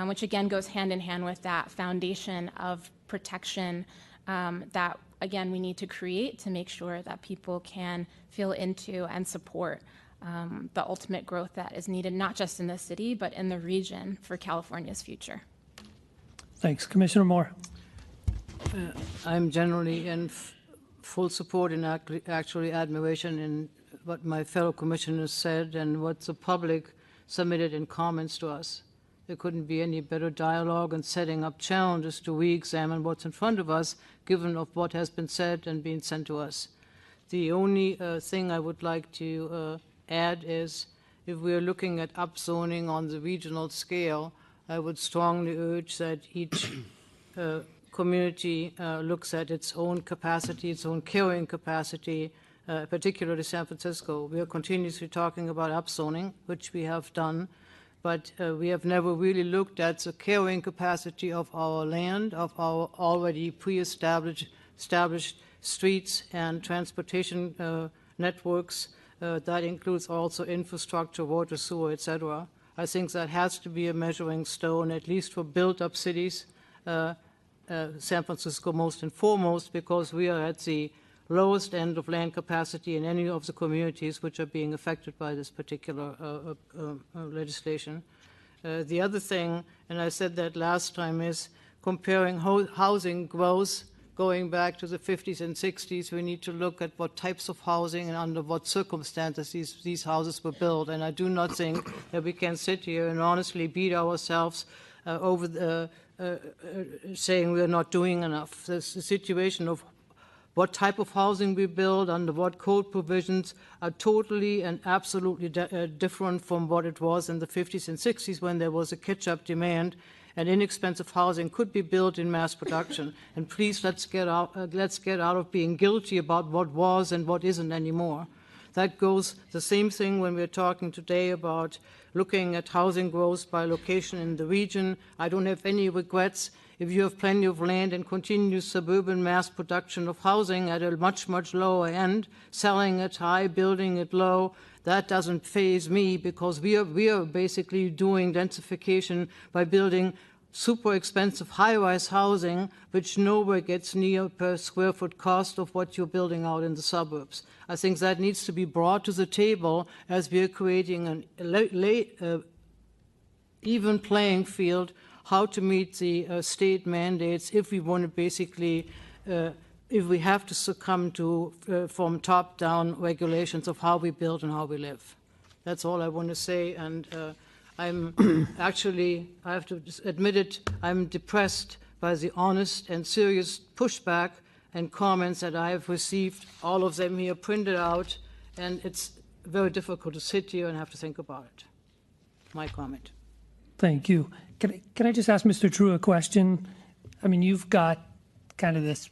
which again goes hand in hand with that foundation of protection that, again, we need to create to make sure that people can feel into and support the ultimate growth that is needed, not just in the city, but in the region for California's future. Thanks. Commissioner Moore. I'm generally in full support and actually admiration in what my fellow commissioners said and what the public submitted in comments to us. There couldn't be any better dialogue and setting up challenges to re-examine what's in front of us, given of what has been said and been sent to us. The only thing I would like to add is, if we're looking at upzoning on the regional scale, I would strongly urge that each community looks at its own capacity, its own carrying capacity, particularly San Francisco. We are continuously talking about upzoning, which we have done, but we have never really looked at the carrying capacity of our land, of our already pre-established streets and transportation networks. That includes also infrastructure, water, sewer, etc. I think that has to be a measuring stone, at least for built-up cities, San Francisco most and foremost, because we are at the lowest end of land capacity in any of the communities which are being affected by this particular legislation. The other thing, and I said that last time, is comparing housing growth going back to the 50s and 60s. We need to look at what types of housing and under what circumstances these houses were built. And I do not think that we can sit here and honestly beat ourselves over saying we are not doing enough. The situation of what type of housing we build, under what code provisions, are totally and absolutely different from what it was in the 50s and 60s when there was a catch-up demand and inexpensive housing could be built in mass production. And please, let's get out of being guilty about what was and what isn't anymore. That goes the same thing when we're talking today about looking at housing growth by location in the region. I don't have any regrets. If you have plenty of land and continuous suburban mass production of housing at a much, much lower end, selling it high, building it low, that doesn't faze me, because we are basically doing densification by building super expensive high-rise housing, which nowhere gets near per square foot cost of what you're building out in the suburbs. I think that needs to be brought to the table as we are creating an even playing field, how to meet the state mandates if we want to basically if we have to succumb to from top-down regulations of how we build and how we live. That's all I want to say, and I'm actually, I have to admit it, I'm depressed by the honest and serious pushback and comments that I have received, all of them here printed out, and it's very difficult to sit here and have to think about it. My comment. Thank you. Can I just ask Mr. True a question? I mean, you've got kind of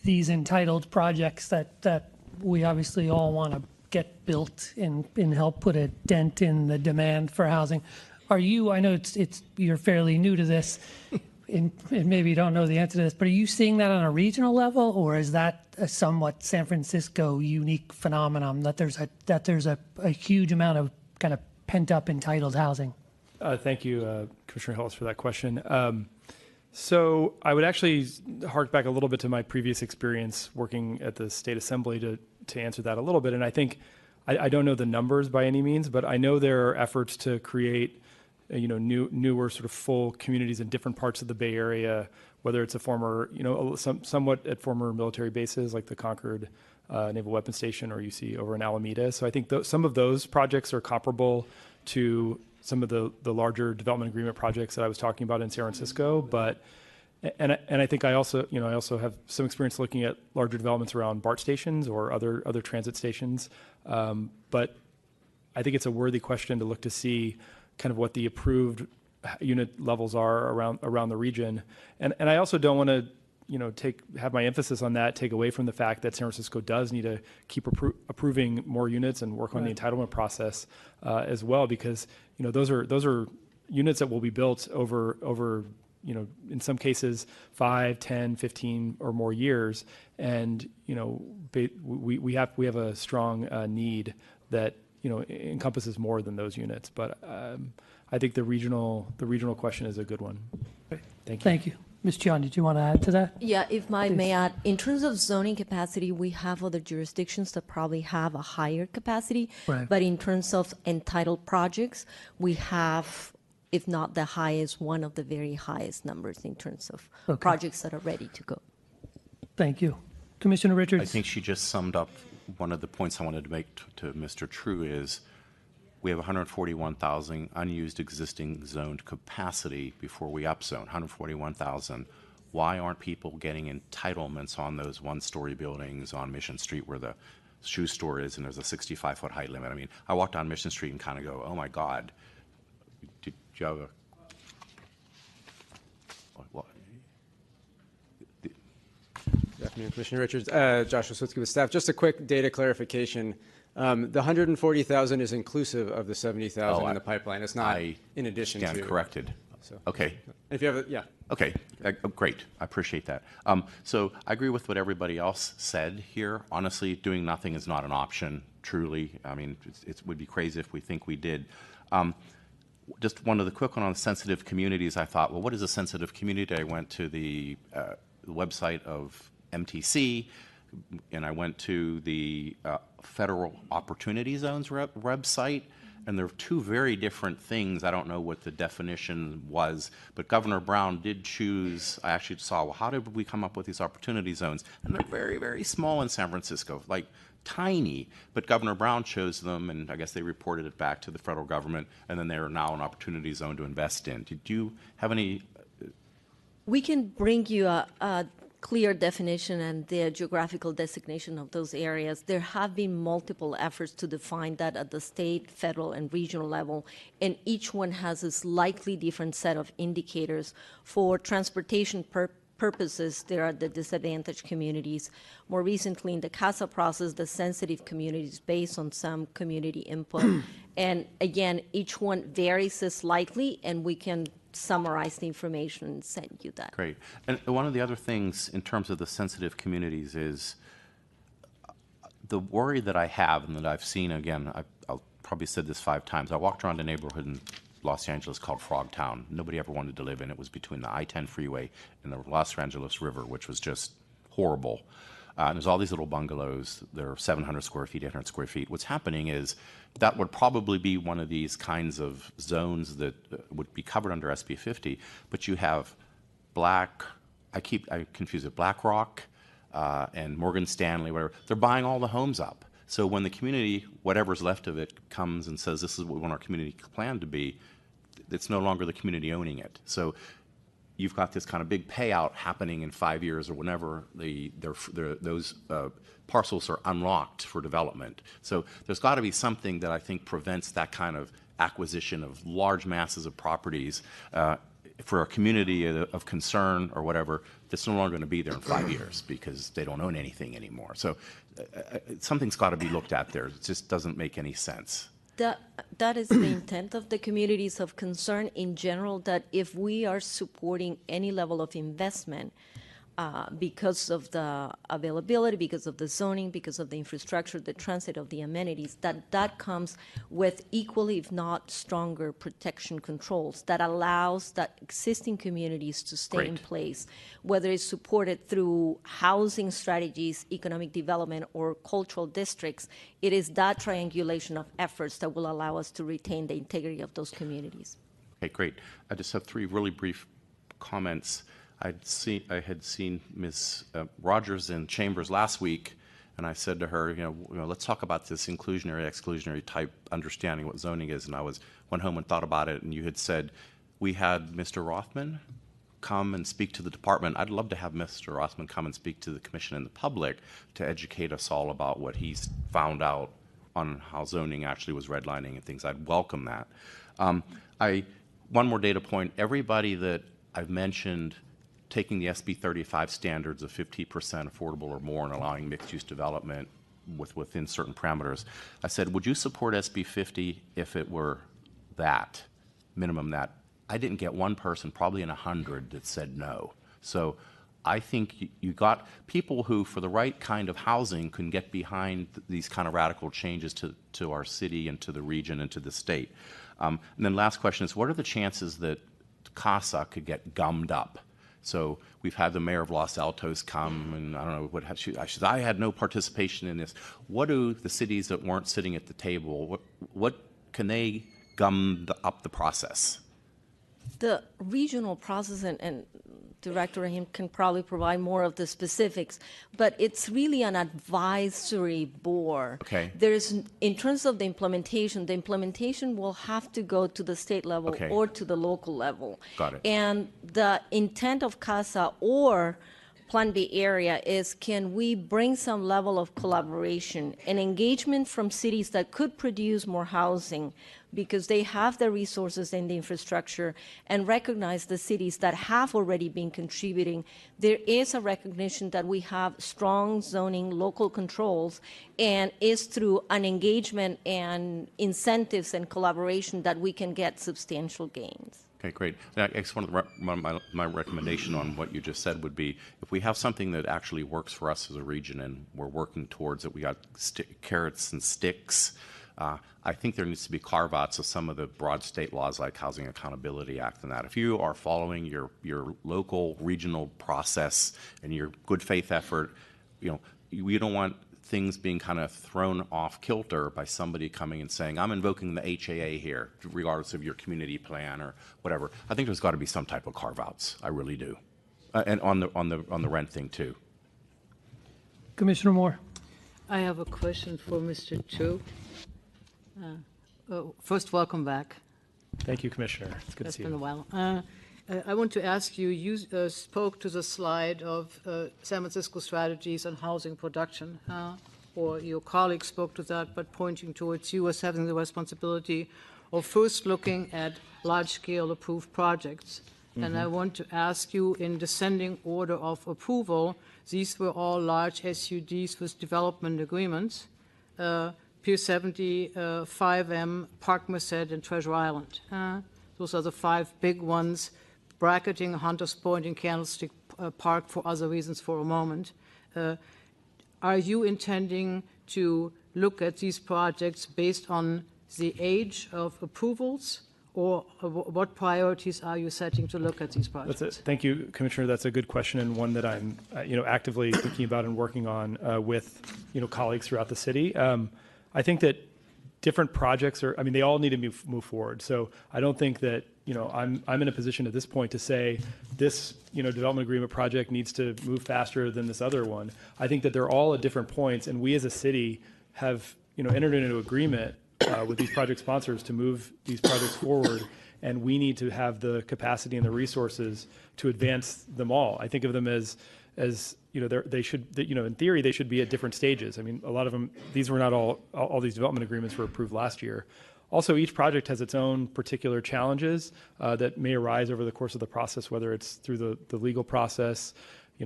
these entitled projects that we obviously all want to get built and help put a dent in the demand for housing. Are you, I know you're fairly new to this, and maybe you don't know the answer to this, but are you seeing that on a regional level, or is that a somewhat San Francisco unique phenomenon, that there's a huge amount of kind of pent-up entitled housing? Thank you, Commissioner Hillis, for that question. So I would actually hark back a little bit to my previous experience working at the State Assembly to answer that a little bit. And I think, I don't know the numbers by any means, but I know there are efforts to create newer sort of full communities in different parts of the Bay Area, whether it's a former, somewhat at former military bases like the Concord Naval Weapons Station, or you see over in Alameda. So I think some of those projects are comparable to some of the larger development agreement projects that I was talking about in San Francisco, and I think I also have some experience looking at larger developments around BART stations or other transit stations. But I think it's a worthy question to look to see kind of what the approved unit levels are around the region. And I also don't want to have my emphasis on that take away from the fact that San Francisco does need to keep approving more units and work on the entitlement process as well, because those are units that will be built over in some cases 5, 10, 15 or more years, and we have a strong need that encompasses more than those units. But I think the regional question is a good one. Thank you. Thank you. Ms. Chion, did you want to add to that? Yeah, if I Please. may add, in terms of zoning capacity, we have other jurisdictions that probably have a higher capacity. Right. But in terms of entitled projects, we have, if not the highest, one of the very highest numbers in terms of projects that are ready to go. Thank you. Commissioner Richards? I think she just summed up one of the points I wanted to make to Mr. True is we have 141,000 unused existing zoned capacity before we upzone, 141,000. Why aren't people getting entitlements on those one-story buildings on Mission Street where the shoe store is and there's a 65-foot height limit? I mean, I walk down Mission Street and kind of go, oh my God, did you have a... What? Good afternoon, Commissioner Richards. Joshua Switsky with staff. Just a quick data clarification. The 140,000 is inclusive of the 70,000 in the pipeline. It's not in addition to. Stand corrected. So, okay. If you have yeah. Okay, great. I appreciate that. So I agree with what everybody else said here. Honestly, doing nothing is not an option, truly. I mean, it would be crazy if we think we did. just one of the quick one on sensitive communities. I thought, well, what is a sensitive community? I went to the website of MTC, and I went to the Federal Opportunity Zones website, and there are two very different things. I don't know what the definition was, but Governor Brown did choose. I actually saw, well, how did we come up with these opportunity zones? And they're very, very small in San Francisco, like tiny, but Governor Brown chose them, and I guess they reported it back to the federal government, and then they are now an opportunity zone to invest in. Did you have any? We can bring you a clear definition and the geographical designation of those areas. There have been multiple efforts to define that at the state, federal, and regional level, and each one has a slightly different set of indicators. For transportation purposes, there are the disadvantaged communities. More recently, in the CASA process, the sensitive communities based on some community input. And again, each one varies slightly, and we can summarize the information and send you that. Great. And one of the other things in terms of the sensitive communities is the worry that I have and that I've seen, again, I'll probably said this 5 times. I walked around a neighborhood in Los Angeles called Frogtown. Nobody ever wanted to live in it. It was between the I-10 freeway and the Los Angeles River, which was just horrible. And there's all these little bungalows. They're 700 square feet, 800 square feet. What's happening is that would probably be one of these kinds of zones that would be covered under SB50, but you have I confuse it, BlackRock and Morgan Stanley, whatever. They're buying all the homes up. So when the community, whatever's left of it, comes and says this is what we want our community plan to be, it's no longer the community owning it. So you've got this kind of big payout happening in 5 years or whenever those parcels are unlocked for development. So there's got to be something that I think prevents that kind of acquisition of large masses of properties for a community of concern or whatever that's no longer going to be there in 5 years because they don't own anything anymore. So something's got to be looked at there. It just doesn't make any sense. That is the intent of the communities of concern in general, that if we are supporting any level of investment because of the availability, because of the zoning, because of the infrastructure, the transit of the amenities, that comes with equally, if not stronger, protection controls that allows that existing communities to stay in place, whether it's supported through housing strategies, economic development, or cultural districts. It is that triangulation of efforts that will allow us to retain the integrity of those communities. Okay, great. I just have 3 really brief comments. I had seen Ms. Rogers in Chambers last week, and I said to her, you know, let's talk about this inclusionary, exclusionary type understanding what zoning is. And I went home and thought about it, and you had said we had Mr. Rothman come and speak to the department. I'd love to have Mr. Rothman come and speak to the commission and the public to educate us all about what he's found out on how zoning actually was redlining and things. I'd welcome that. One more data point. Everybody that I've mentioned taking the SB35 standards of 50% affordable or more and allowing mixed-use development within certain parameters, I said, would you support SB50 if it were that, minimum that? I didn't get one person, probably in 100, that said no. So I think you got people who, for the right kind of housing, can get behind these kind of radical changes to our city and to the region and to the state. And then last question is, what are the chances that CASA could get gummed up? So we've had the mayor of Los Altos come, and I don't know what she said, I had no participation in this. What do the cities that weren't sitting at the table, what can they gum up the process? The regional process, and Director Rahim can probably provide more of the specifics, but it's really an advisory board. Okay. In terms of the implementation will have to go to the state level or to the local level. Got it. And the intent of CASA or Plan B area is, can we bring some level of collaboration and engagement from cities that could produce more housing because they have the resources and the infrastructure, and recognize the cities that have already been contributing. There is a recognition that we have strong zoning, local controls, and is through an engagement and incentives and collaboration that we can get substantial gains. Okay, great. I guess my recommendation on what you just said would be, if we have something that actually works for us as a region and we're working towards it, we got carrots and sticks, I think there needs to be carve-outs of some of the broad state laws like Housing Accountability Act and that. If you are following your local, regional process and your good faith effort, we don't want things being kind of thrown off kilter by somebody coming and saying, I'm invoking the HAA here, regardless of your community plan or whatever. I think there's got to be some type of carve-outs. I really do. And on the rent thing too. Commissioner Moore. I have a question for Mr. Chu. First, welcome back. Thank you, Commissioner. It's good to see you. It's been a while. I want to ask you, you spoke to the slide of San Francisco strategies on housing production, or your colleague spoke to that, but pointing towards you as having the responsibility of first looking at large-scale approved projects. Mm-hmm. And I want to ask you, in descending order of approval, these were all large SUDs with development agreements, Pier 70, 5M, Park Merced, and Treasure Island. Those are the 5 big ones, bracketing Hunters Point and Candlestick Park for other reasons for a moment. Are you intending to look at these projects based on the age of approvals, or what priorities are you setting to look at these projects? Thank you, Commissioner. That's a good question, and one that I'm actively thinking about and working on with colleagues throughout the city. I think that different projects they all need to move forward. So I don't think that I'm in a position at this point to say this development agreement project needs to move faster than this other one. I think that they're all at different points, and we as a city have entered into agreement with these project sponsors to move these projects forward, and we need to have the capacity and the resources to advance them all. I think of them as they should, in theory, they should be at different stages. I mean, a lot of them, these were not all these development agreements were approved last year. Also, each project has its own particular challenges that may arise over the course of the process, whether it's through the legal process.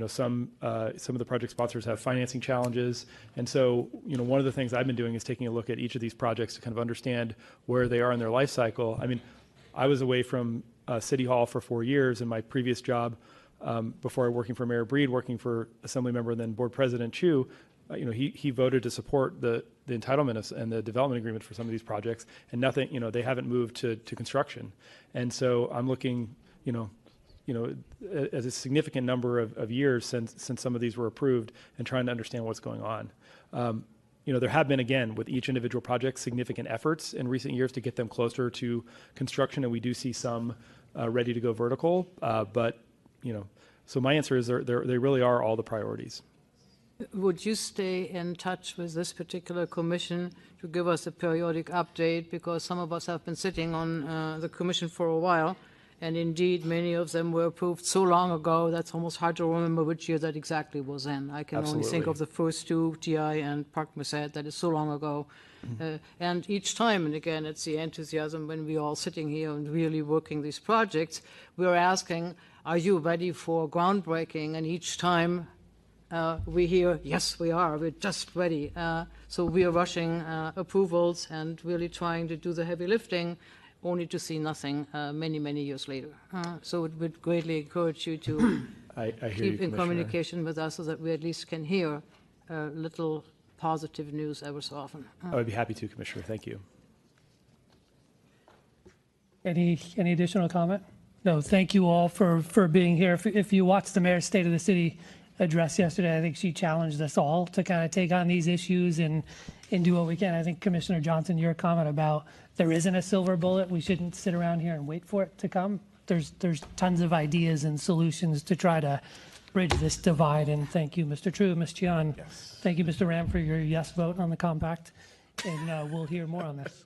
Some of the project sponsors have financing challenges. And so, one of the things I've been doing is taking a look at each of these projects to kind of understand where they are in their life cycle. I mean, I was away from City Hall for 4 years in my previous job. Before working for Mayor Breed, working for Assemblymember and then Board President Chu, he voted to support the entitlement and the development agreement for some of these projects, and nothing, they haven't moved to construction. And so I'm looking, as a significant number of years since some of these were approved, and trying to understand what's going on. There have been, again, with each individual project, significant efforts in recent years to get them closer to construction, and we do see some ready to go vertical, but so my answer is they really are all the priorities. Would you stay in touch with this particular commission to give us a periodic update? Because some of us have been sitting on the commission for a while, and indeed many of them were approved so long ago that's almost hard to remember which year that exactly was in. I can only think of the first 2, TI and Park Merced, that is so long ago. Mm-hmm. And each time, and again, it's the enthusiasm when we're all sitting here and really working these projects, we're asking, are you ready for groundbreaking? And each time we hear, yes, we are, we're just ready. So we are rushing approvals and really trying to do the heavy lifting, only to see nothing many, many years later. So it would greatly encourage you to keep in communication with us so that we at least can hear little positive news ever so often. I would be happy to, Commissioner. Thank you. Any additional comment? No, thank you all for being here. If you watched the Mayor's State of the City address yesterday, I think she challenged us all to kind of take on these issues and do what we can. I think, Commissioner Johnson, your comment about there isn't a silver bullet, we shouldn't sit around here and wait for it to come. There's tons of ideas and solutions to try to bridge this divide. And thank you, Mr. True, Ms. Chian. Yes. Thank you, Mr. Ram, for your yes vote on the compact. And we'll hear more on this.